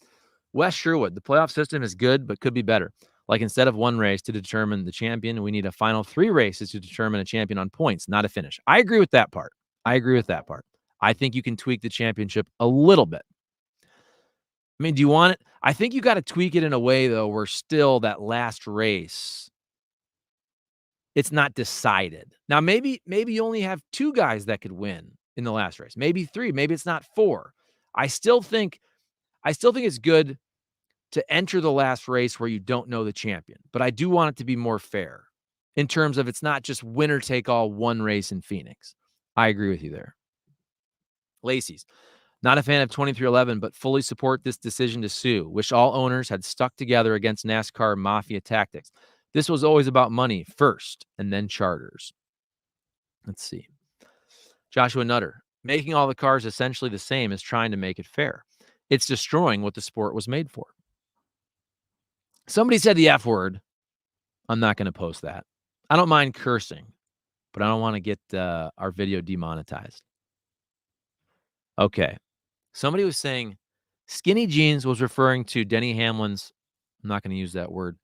Wes Sherwood, the playoff system is good, but could be better. Like instead of one race to determine the champion, we need a final 3 races to determine a champion on points, not a finish. I agree with that part. I think you can tweak the championship a little bit. I mean, do you want it? I think you got to tweak it in a way, though, where still that last race, it's not decided. Now, maybe you only have 2 guys that could win in the last race. Maybe 3. Maybe it's not 4. I still think it's good to enter the last race where you don't know the champion. But I do want it to be more fair in terms of it's not just winner take all one race in Phoenix. I agree with you there. Lacey's. Not a fan of 2311, but fully support this decision to sue. Wish all owners had stuck together against NASCAR mafia tactics. This was always about money first and then charters. Let's see. Joshua Nutter. Making all the cars essentially the same is trying to make it fair. It's destroying what the sport was made for. Somebody said the F word. I'm not going to post that. I don't mind cursing, but I don't want to get our video demonetized. Okay. Somebody was saying skinny jeans was referring to Denny Hamlin's, I'm not going to use that word,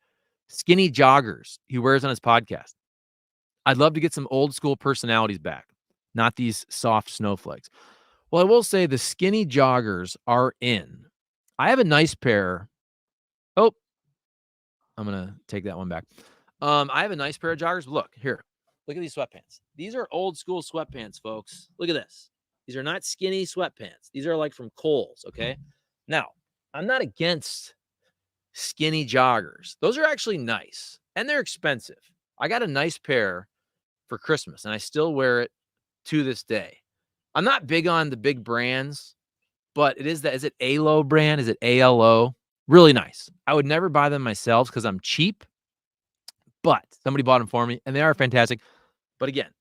skinny joggers he wears on his podcast. I'd love to get some old school personalities back, not these soft snowflakes. Well, I will say the skinny joggers are in. I have a nice pair. Oh, I'm going to take that one back. I have a nice pair of joggers. Look, here. Look at these sweatpants. These are old school sweatpants, folks. Look at this. These are not skinny sweatpants. These are like from Kohl's, okay? Now, I'm not against skinny joggers. Those are actually nice, and they're expensive. I got a nice pair for Christmas, and I still wear it to this day. I'm not big on the big brands, but it is that. Is it ALO brand? Is it ALO? Really nice. I would never buy them myself because I'm cheap, but somebody bought them for me, and they are fantastic. But again,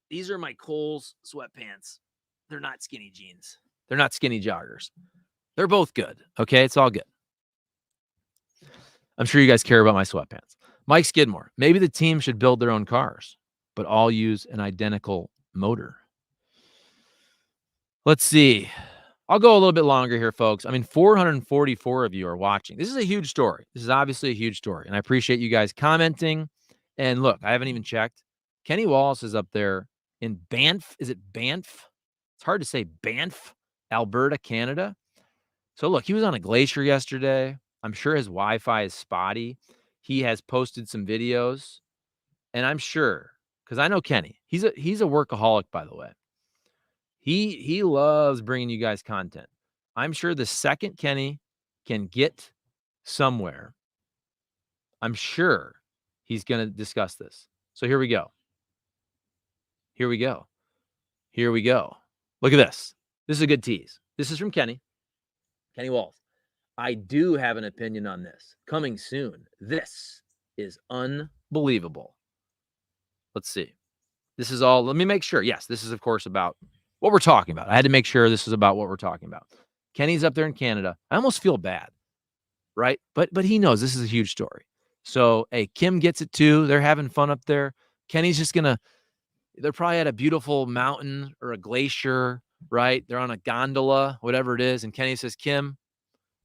these are my Kohl's sweatpants. They're not skinny jeans. They're not skinny joggers. They're both good. Okay, it's all good. I'm sure you guys care about my sweatpants. Mike Skidmore. Maybe the team should build their own cars, but all use an identical motor. Let's see. I'll go a little bit longer here, folks. I mean, 444 of you are watching. This is a huge story. This is obviously a huge story, and I appreciate you guys commenting. And look, I haven't even checked. Kenny Wallace is up there in Banff. Is it Banff? It's hard to say. Banff, Alberta, Canada. So look, he was on a glacier yesterday. I'm sure his Wi-Fi is spotty. He has posted some videos, and I'm sure, because I know Kenny. He's a workaholic, by the way. He loves bringing you guys content. I'm sure the second Kenny can get somewhere, I'm sure he's going to discuss this. So here we go. Here we go. Here we go. Look at this. This is a good tease. This is from Kenny Walls. I do have an opinion on this. Coming soon. This is unbelievable. Let's see. This is all, let me make sure. Yes, this is, of course, about what we're talking about. I had to make sure this is about what we're talking about. Kenny's up there in Canada. I almost feel bad, right? But he knows this is a huge story. So, hey, Kim gets it too. They're having fun up there. Kenny's just going to, they're probably at a beautiful mountain or a glacier, right? They're on a gondola, whatever it is. And Kenny says, Kim,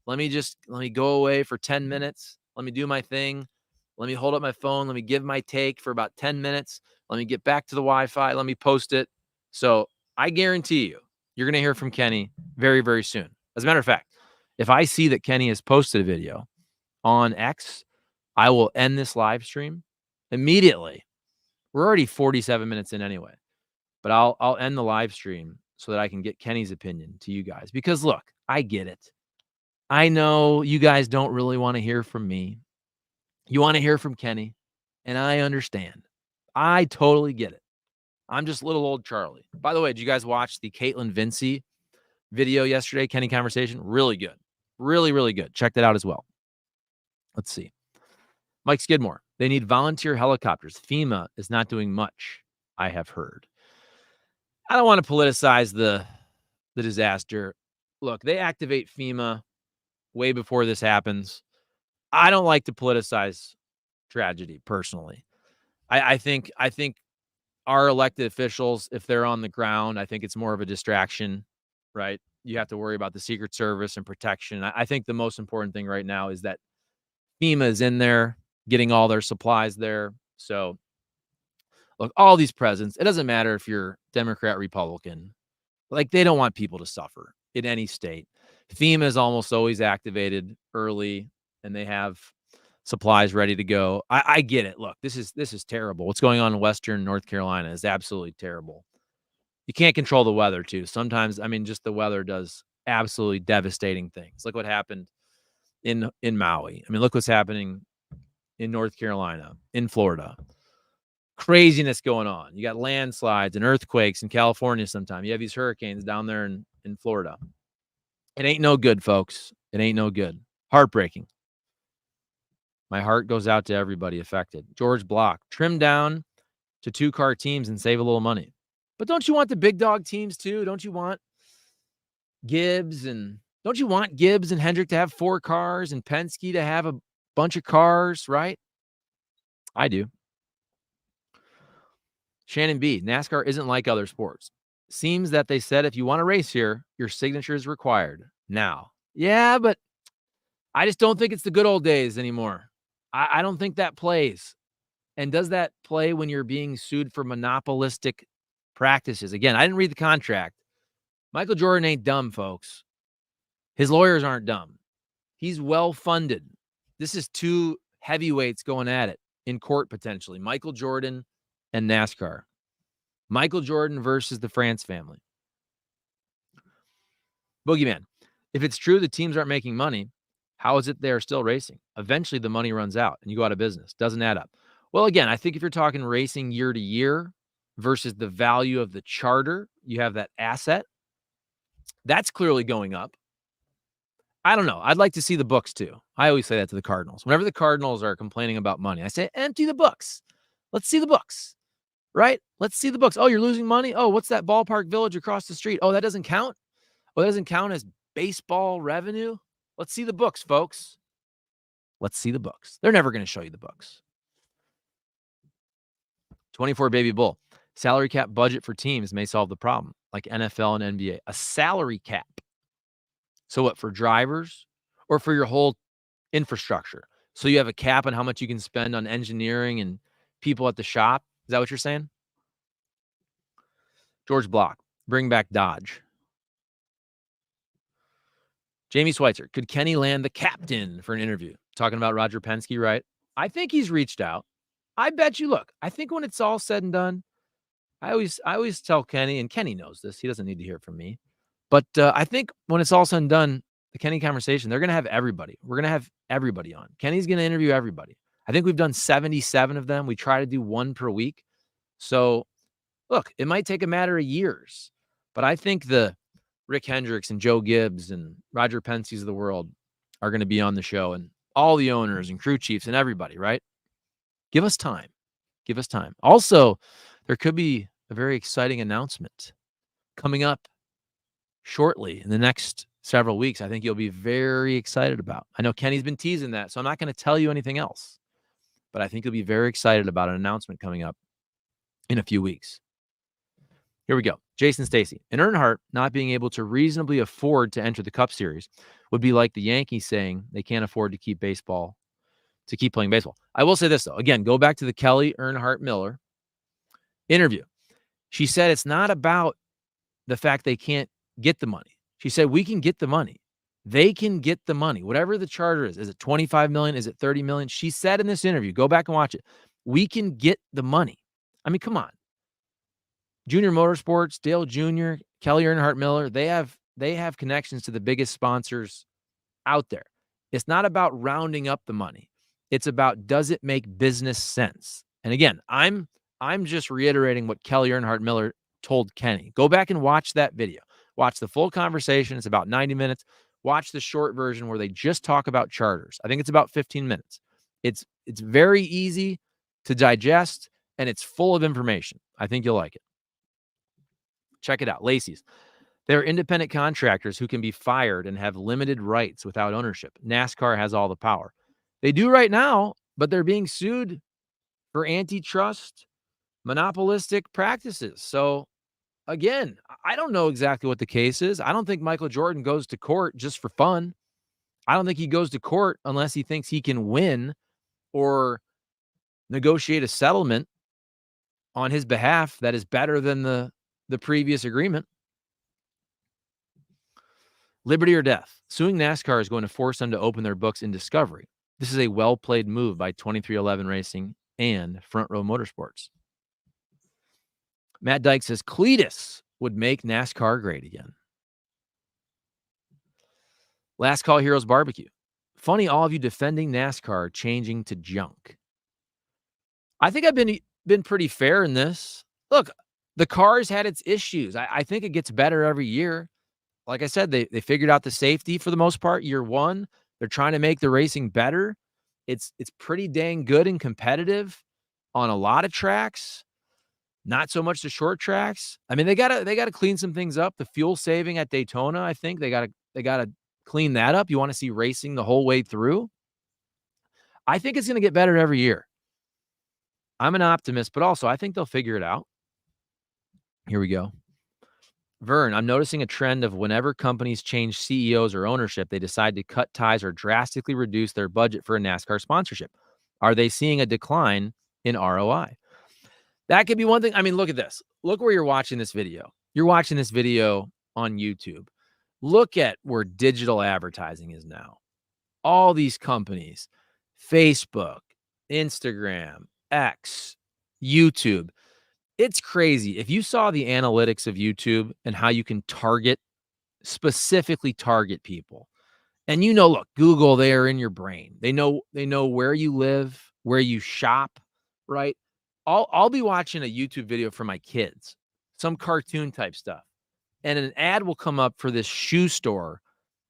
let me go away for 10 minutes. Let me do my thing. Let me hold up my phone. Let me give my take for about 10 minutes. Let me get back to the Wi-Fi. Let me post it. So I guarantee you're going to hear from Kenny very, very soon. As a matter of fact, if I see that Kenny has posted a video on X, I will end this live stream immediately. We're already 47 minutes in anyway, but I'll end the live stream so that I can get Kenny's opinion to you guys. Because look, I get it. I know you guys don't really want to hear from me. You want to hear from Kenny, and I understand. I totally get it. I'm just little old Charlie. By the way, did you guys watch the Caitlin Vincey video yesterday, Kenny Conversation? Really good. Really, really good. Check that out as well. Let's see. Mike Skidmore. They need volunteer helicopters. FEMA is not doing much, I have heard. I don't want to politicize the disaster. Look, they activate FEMA way before this happens. I don't like to politicize tragedy personally. I think our elected officials, if they're on the ground, I think it's more of a distraction, right? You have to worry about the Secret Service and protection. I think the most important thing right now is that FEMA is in there, getting all their supplies there. So look, all these presidents, it doesn't matter if you're Democrat, Republican, like they don't want people to suffer in any state. FEMA is almost always activated early and they have supplies ready to go. I get it. Look, this is terrible. What's going on in Western North Carolina is absolutely terrible. You can't control the weather too. Sometimes, I mean, just the weather does absolutely devastating things. Look what happened in Maui. I mean, look what's happening in North Carolina, in Florida. Craziness going on. You got landslides and earthquakes in California sometimes. You have these hurricanes down there in Florida. It ain't no good, folks. It ain't no good. Heartbreaking. My heart goes out to everybody affected. George Block, trim down to 2-car teams and save a little money. But don't you want the big dog teams too? Don't you want Gibbs and Hendrick to have 4 cars and Penske to have a bunch of cars, right? I do. Shannon B, NASCAR isn't like other sports. Seems that they said if you want to race here, your signature is required now. Yeah, but I just don't think it's the good old days anymore. I don't think that plays. And does that play when you're being sued for monopolistic practices? Again, I didn't read the contract. Michael Jordan ain't dumb, folks. His lawyers aren't dumb. He's well-funded. This is 2 heavyweights going at it in court potentially. Michael Jordan and NASCAR. Michael Jordan versus the France family. Boogeyman, if it's true the teams aren't making money, how is it they're still racing? Eventually the money runs out and you go out of business. Doesn't add up. Well, again, I think if you're talking racing year to year versus the value of the charter, you have that asset. That's clearly going up. I don't know. I'd like to see the books too. I always say that to the Cardinals. Whenever the Cardinals are complaining about money, I say, empty the books. Let's see the books, right? Let's see the books. Oh, you're losing money? Oh, what's that ballpark village across the street? Oh, that doesn't count? Oh, that doesn't count as baseball revenue? Let's see the books, folks. Let's see the books. They're never going to show you the books. 24 Baby Bull. Salary cap budget for teams may solve the problem, like NFL and NBA. A salary cap. So what, for drivers or for your whole infrastructure? So you have a cap on how much you can spend on engineering and people at the shop? Is that what you're saying? George Block, bring back Dodge. Jamie Schweitzer, could Kenny land the captain for an interview? Talking about Roger Penske, right? I think he's reached out. I bet you, look, I think when it's all said and done, I always tell Kenny, and Kenny knows this. He doesn't need to hear it from me. But I think when it's all said and done, the Kenny conversation, they're going to have everybody. We're going to have everybody on. Kenny's going to interview everybody. I think we've done 77 of them. We try to do one per week. So, look, it might take a matter of years. But I think the Rick Hendricks and Joe Gibbs and Roger Penske's of the world are going to be on the show, and all the owners and crew chiefs and everybody, right? Give us time. Give us time. Also, there could be a very exciting announcement coming up shortly in the next several weeks. I think you'll be very excited about. I know Kenny's been teasing that, so I'm not going to tell you anything else, but I think you'll be very excited about an announcement coming up in a few weeks. Here we go. Jason Stacy. And Earnhardt not being able to reasonably afford to enter the Cup Series would be like the Yankees saying they can't afford to keep playing baseball. I will say this, though. Again, go back to the Kelly Earnhardt Miller interview. She said it's not about the fact they can't get the money. She said, we can get the money. They can get the money. Whatever the charter is it 25 million? Is it 30 million? She said in this interview, go back and watch it. We can get the money. I mean, come on. Junior Motorsports, Dale Jr., Kelly Earnhardt Miller, they have connections to the biggest sponsors out there. It's not about rounding up the money. It's about, does it make business sense? And again, I'm just reiterating what Kelly Earnhardt Miller told Kenny. Go back and watch that video. Watch the full conversation. It's about 90 minutes. Watch the short version where they just talk about charters. I think it's about 15 minutes. It's very easy to digest, and it's full of information. I think you'll like it. Check it out. Lacey's. They're independent contractors who can be fired and have limited rights without ownership. NASCAR has all the power. They do right now, but they're being sued for antitrust, monopolistic practices. So, again, I don't know exactly what the case is. I don't think Michael Jordan goes to court just for fun. I don't think he goes to court unless he thinks he can win or negotiate a settlement on his behalf that is better than the previous agreement. Liberty or death. Suing NASCAR is going to force them to open their books in discovery. This is a well-played move by 2311 Racing and Front Row Motorsports. Matt Dyke says Cletus would make NASCAR great again. Last Call Heroes Barbecue. Funny all of you defending NASCAR changing to junk. I think I've been pretty fair in this. Look, the cars had its issues. I think it gets better every year. Like I said, they figured out the safety for the most part. Year one, they're trying to make the racing better. It's pretty dang good and competitive on a lot of tracks. Not so much the short tracks. I mean, they gotta clean some things up. The fuel saving at Daytona, I think they gotta clean that up. You want to see racing the whole way through. I think it's gonna get better every year. I'm an optimist, but also I think they'll figure it out. Here we go. Vern, I'm noticing a trend of whenever companies change CEOs or ownership, they decide to cut ties or drastically reduce their budget for a NASCAR sponsorship. Are they seeing a decline in ROI? That could be one thing. I mean, look at this. Look where you're watching this video. You're watching this video on YouTube. Look at where digital advertising is now. All these companies, Facebook, Instagram, X, YouTube. It's crazy. If you saw the analytics of YouTube and how you can specifically target people, and look, Google, they are in your brain. They know where you live, where you shop, right? I'll be watching a YouTube video for my kids, some cartoon type stuff, and an ad will come up for this shoe store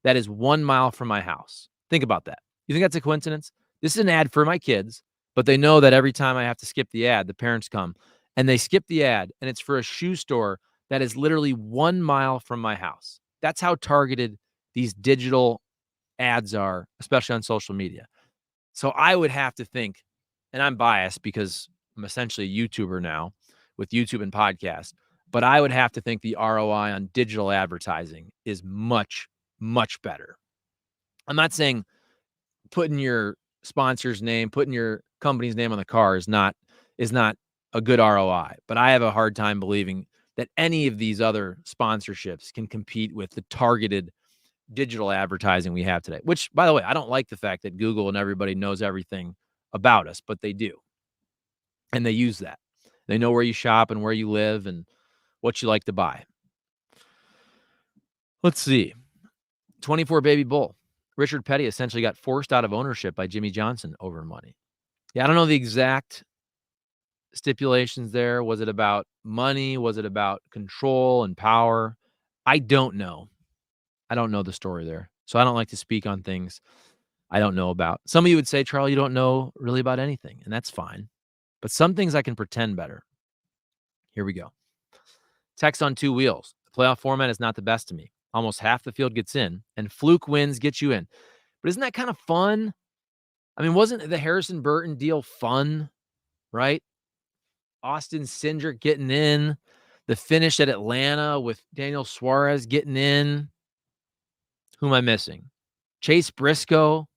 that is 1 mile from my house. Think about that. You think that's a coincidence? This is an ad for my kids, but they know that every time I have to skip the ad, the parents come. And they skip the ad, and it's for a shoe store that is literally 1 mile from my house. That's how targeted these digital ads are, especially on social media. So I would have to think, and I'm biased because I'm essentially a YouTuber now with YouTube and podcast, but I would have to think the ROI on digital advertising is much, much better. I'm not saying putting your sponsor's name, putting your company's name on the car is not a good ROI, but I have a hard time believing that any of these other sponsorships can compete with the targeted digital advertising we have today, which, by the way, I don't like the fact that Google and everybody knows everything about us, but they do. And they use that. They know where you shop and where you live and what you like to buy. Let's see. 24 Baby Bull. Richard Petty essentially got forced out of ownership by Jimmy Johnson over money. Yeah, I don't know the exact stipulations there. Was it about money? Was it about control and power? I don't know. I don't know the story there. So I don't like to speak on things I don't know about. Some of you would say, Charlie, you don't know really about anything, and that's fine. But some things I can pretend better. Here we go. Text on two wheels. The playoff format is not the best to me. Almost half the field gets in, and fluke wins get you in. But isn't that kind of fun? I mean, wasn't the Harrison Burton deal fun, right? Austin Cindric getting in, the finish at Atlanta with Daniel Suarez getting in. Who am I missing? Chase Briscoe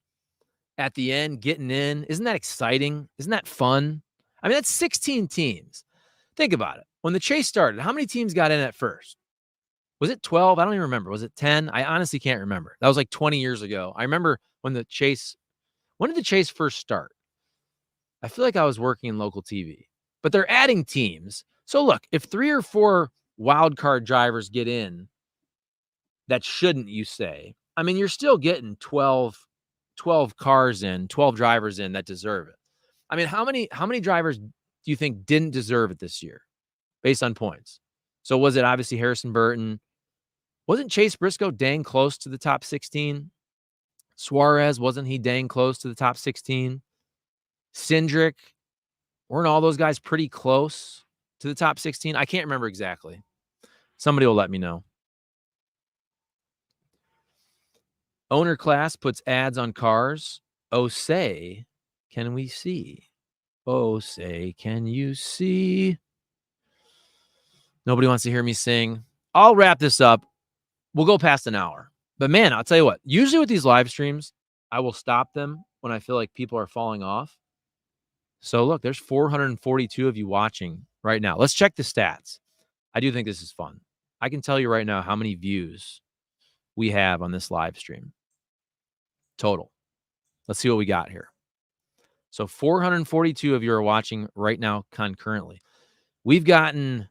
at the end getting in. Isn't that exciting? Isn't that fun? I mean, that's 16 teams. Think about it. When the chase started, how many teams got in at first? Was it 12? I don't even remember. Was it 10? I honestly can't remember. That was like 20 years ago. I remember when did the chase first start? I feel like I was working in local TV, but they're adding teams. So look, if 3 or 4 wild card drivers get in, that shouldn't, you say. I mean, you're still getting 12 cars in, 12 drivers in that deserve it. I mean, how many drivers do you think didn't deserve it this year based on points? So was it obviously Harrison Burton? Wasn't Chase Briscoe dang close to the top 16? Suarez, wasn't he dang close to the top 16? Cindric, weren't all those guys pretty close to the top 16? I can't remember exactly. Somebody will let me know. Owner class puts ads on cars. Oh, say, can we see? Oh, say, can you see? Nobody wants to hear me sing. I'll wrap this up. We'll go past an hour. But man, I'll tell you what, usually with these live streams, I will stop them when I feel like people are falling off. So look, there's 442 of you watching right now. Let's check the stats. I do think this is fun. I can tell you right now how many views we have on this live stream. Total. Let's see what we got here. So 442 of you are watching right now concurrently. We've gotten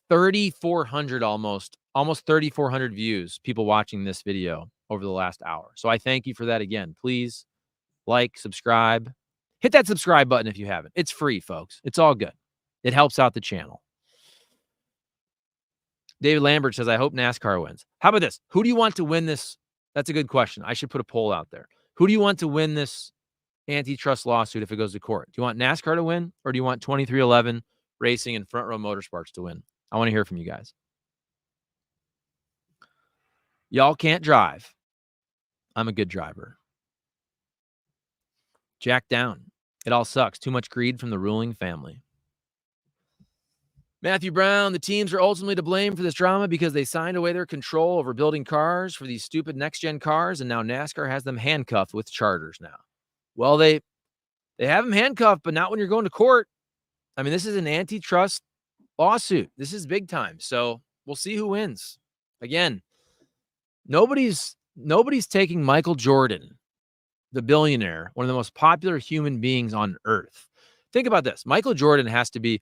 3,400 almost 3,400 views, people watching this video over the last hour. So I thank you for that again. Please like, subscribe. Hit that subscribe button if you haven't. It's free, folks. It's all good. It helps out the channel. David Lambert says, I hope NASCAR wins. How about this? Who do you want to win this? That's a good question. I should put a poll out there. Who do you want to win this antitrust lawsuit if it goes to court? Do you want NASCAR to win, or do you want 2311 Racing and Front Row Motorsports to win? I want to hear from you guys. Y'all can't drive. I'm a good driver. Jack down. It all sucks. Too much greed from the ruling family. Matthew Brown, the teams are ultimately to blame for this drama because they signed away their control over building cars for these stupid next-gen cars, and now NASCAR has them handcuffed with charters now. Well, they have them handcuffed, but not when you're going to court. I mean, this is an antitrust lawsuit. This is big time. So we'll see who wins. Again, nobody's taking Michael Jordan, the billionaire, one of the most popular human beings on earth. Think about this. Michael Jordan has to be,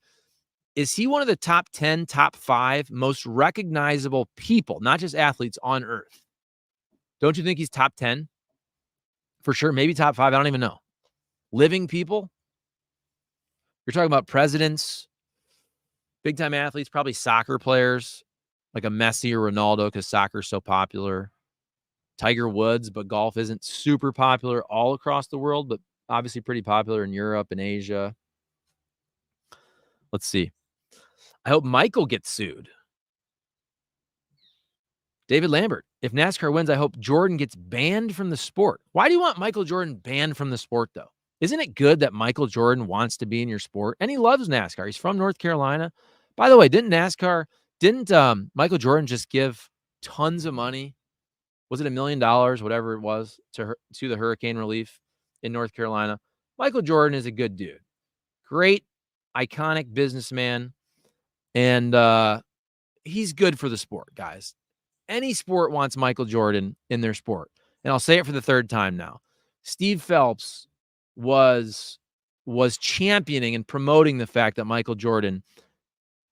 is he one of the top 10, top 5 most recognizable people, not just athletes, on earth? Don't you think he's top 10? For sure. Maybe top 5. I don't even know. Living people? You're talking about presidents, big-time athletes, probably soccer players, like a Messi or Ronaldo, because soccer is so popular. Tiger Woods, but golf isn't super popular all across the world, but obviously pretty popular in Europe and Asia. Let's see. I hope Michael gets sued. David Lambert, if NASCAR wins, I hope Jordan gets banned from the sport. Why do you want Michael Jordan banned from the sport, though? Isn't it good that Michael Jordan wants to be in your sport? And he loves NASCAR. He's from North Carolina. By the way, didn't Michael Jordan just give tons of money Was it $1 million, whatever it was, to the hurricane relief in North Carolina? Michael Jordan is a good dude. Great, iconic businessman. And he's good for the sport, guys. Any sport wants Michael Jordan in their sport. And I'll say it for the third time now. Steve Phelps was championing and promoting the fact that Michael Jordan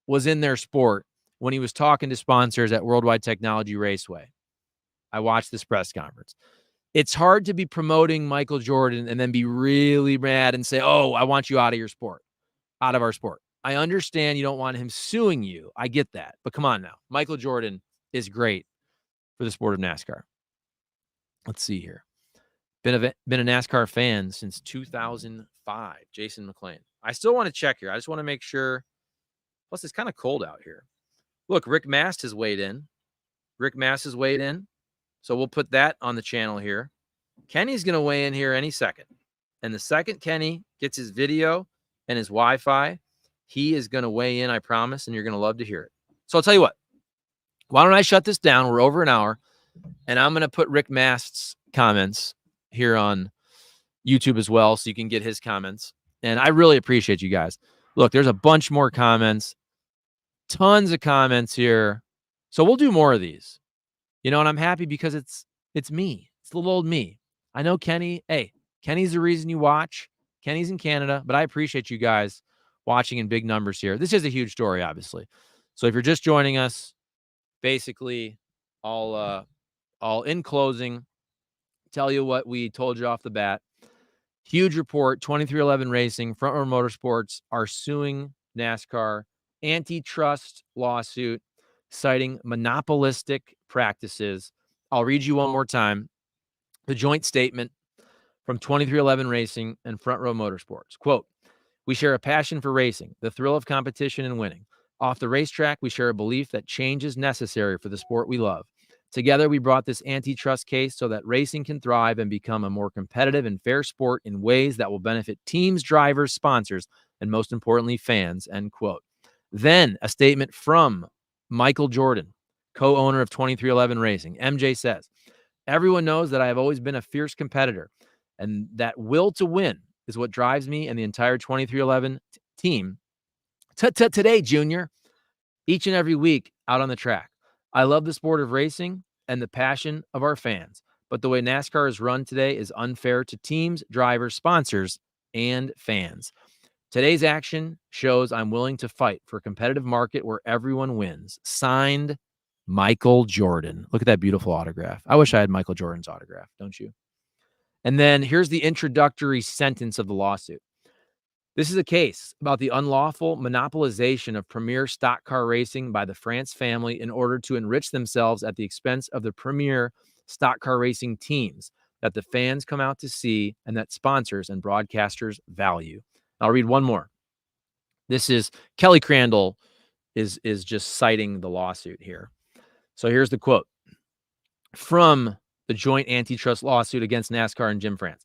was in their sport when he was talking to sponsors at Worldwide Technology Raceway. I watched this press conference. It's hard to be promoting Michael Jordan and then be really mad and say, oh, I want you out of your sport, out of our sport. I understand you don't want him suing you. I get that. But come on now. Michael Jordan is great for the sport of NASCAR. Let's see here. Been a NASCAR fan since 2005. Jason McClain. I still want to check here. I just want to make sure. Plus, it's kind of cold out here. Look, Rick Mast has weighed in. So we'll put that on the channel here. Kenny's going to weigh in here any second. And the second Kenny gets his video and his Wi-Fi, he is going to weigh in, I promise, and you're going to love to hear it. So I'll tell you what. Why don't I shut this down? We're over an hour, and I'm going to put Rick Mast's comments here on YouTube as well so you can get his comments. And I really appreciate you guys. Look, there's a bunch more comments. Tons of comments here. So we'll do more of these. And I'm happy because it's me. It's little old me. I know Kenny. Hey, Kenny's the reason you watch. Kenny's in Canada, but I appreciate you guys watching in big numbers here. This is a huge story, obviously. So if you're just joining us, basically, I'll in closing tell you what we told you off the bat. Huge report. 2311 Racing, Front Row Motorsports are suing NASCAR. Antitrust lawsuit citing monopolistic practices. I'll read you one more time. The joint statement from 2311 Racing and Front Row Motorsports. Quote, we share a passion for racing, the thrill of competition and winning. Off the racetrack, we share a belief that change is necessary for the sport we love. Together, we brought this antitrust case so that racing can thrive and become a more competitive and fair sport in ways that will benefit teams, drivers, sponsors, and most importantly, fans, end quote. Then a statement from Michael Jordan, co-owner of 2311 Racing. MJ says, everyone knows that I have always been a fierce competitor, and that will to win is what drives me and the entire 2311 team today, Junior, each and every week out on the track. I love the sport of racing and the passion of our fans, but the way NASCAR is run today is unfair to teams, drivers, sponsors, and fans. Today's action shows I'm willing to fight for a competitive market where everyone wins. Signed, Michael Jordan. Look at that beautiful autograph. I wish I had Michael Jordan's autograph, don't you? And then here's the introductory sentence of the lawsuit. This is a case about the unlawful monopolization of premier stock car racing by the France family in order to enrich themselves at the expense of the premier stock car racing teams that the fans come out to see and that sponsors and broadcasters value. I'll read one more. This is Kelly Crandall is just citing the lawsuit here. So here's the quote from the joint antitrust lawsuit against NASCAR and Jim France.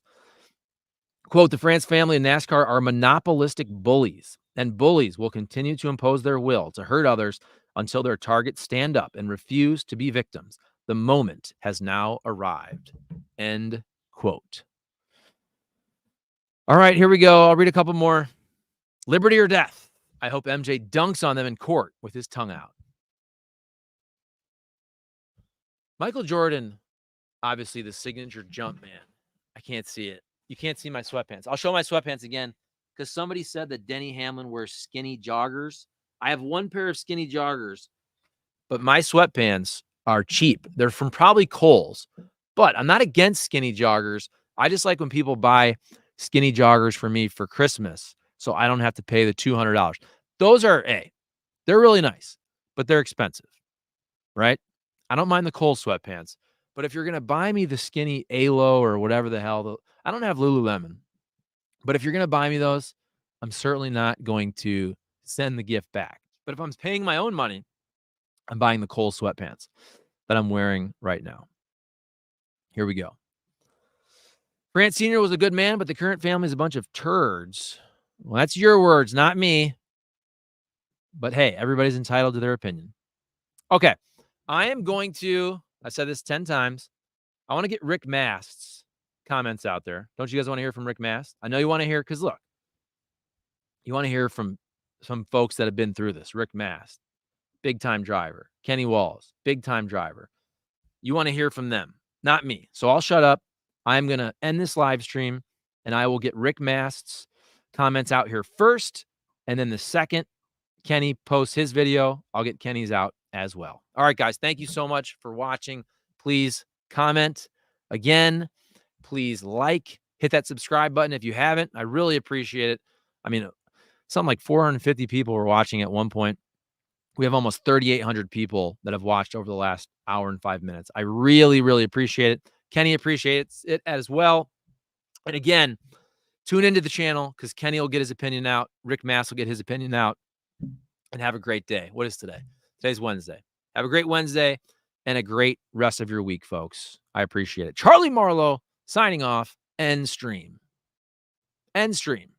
Quote, the France family and NASCAR are monopolistic bullies, and bullies will continue to impose their will to hurt others until their targets stand up and refuse to be victims. The moment has now arrived. End quote. All right, here we go. I'll read a couple more. Liberty or death. I hope MJ dunks on them in court with his tongue out. Michael Jordan, obviously the signature jump man. I can't see it. You can't see my sweatpants. I'll show my sweatpants again because somebody said that Denny Hamlin wears skinny joggers. I have one pair of skinny joggers, but my sweatpants are cheap. They're from probably Kohl's, but I'm not against skinny joggers. I just like when people buy skinny joggers for me for Christmas so I don't have to pay the $200. Those are, they're really nice, but they're expensive, right? I don't mind the Kohl's sweatpants, but if you're going to buy me the skinny ALO or whatever the hell, I don't have Lululemon, but if you're going to buy me those, I'm certainly not going to send the gift back. But if I'm paying my own money, I'm buying the Kohl's sweatpants that I'm wearing right now. Here we go. France Sr. was a good man, but the current family is a bunch of turds. Well, that's your words, not me. But hey, everybody's entitled to their opinion. Okay. I am going to, I said this 10 times, I want to get Rick Mast's comments out there. Don't you guys want to hear from Rick Mast? I know you want to hear, because look, you want to hear from some folks that have been through this. Rick Mast, big time driver. Kenny Walls, big time driver. You want to hear from them, not me. So I'll shut up. I'm going to end this live stream, and I will get Rick Mast's comments out here first. And then the second Kenny posts his video, I'll get Kenny's out as well. All right, guys, thank you so much for watching. Please comment again. Please hit that subscribe button if you haven't. I really appreciate it. I mean, something like 450 people were watching at one point. We have almost 3,800 people that have watched over the last hour and 5 minutes. I really, really appreciate it. Kenny appreciates it as well. And again, tune into the channel because Kenny will get his opinion out. Rick Mast will get his opinion out. And have a great day. What is today? Today's Wednesday. Have a great Wednesday and a great rest of your week, folks. I appreciate it. Charlie Marlow signing off. End stream. End stream.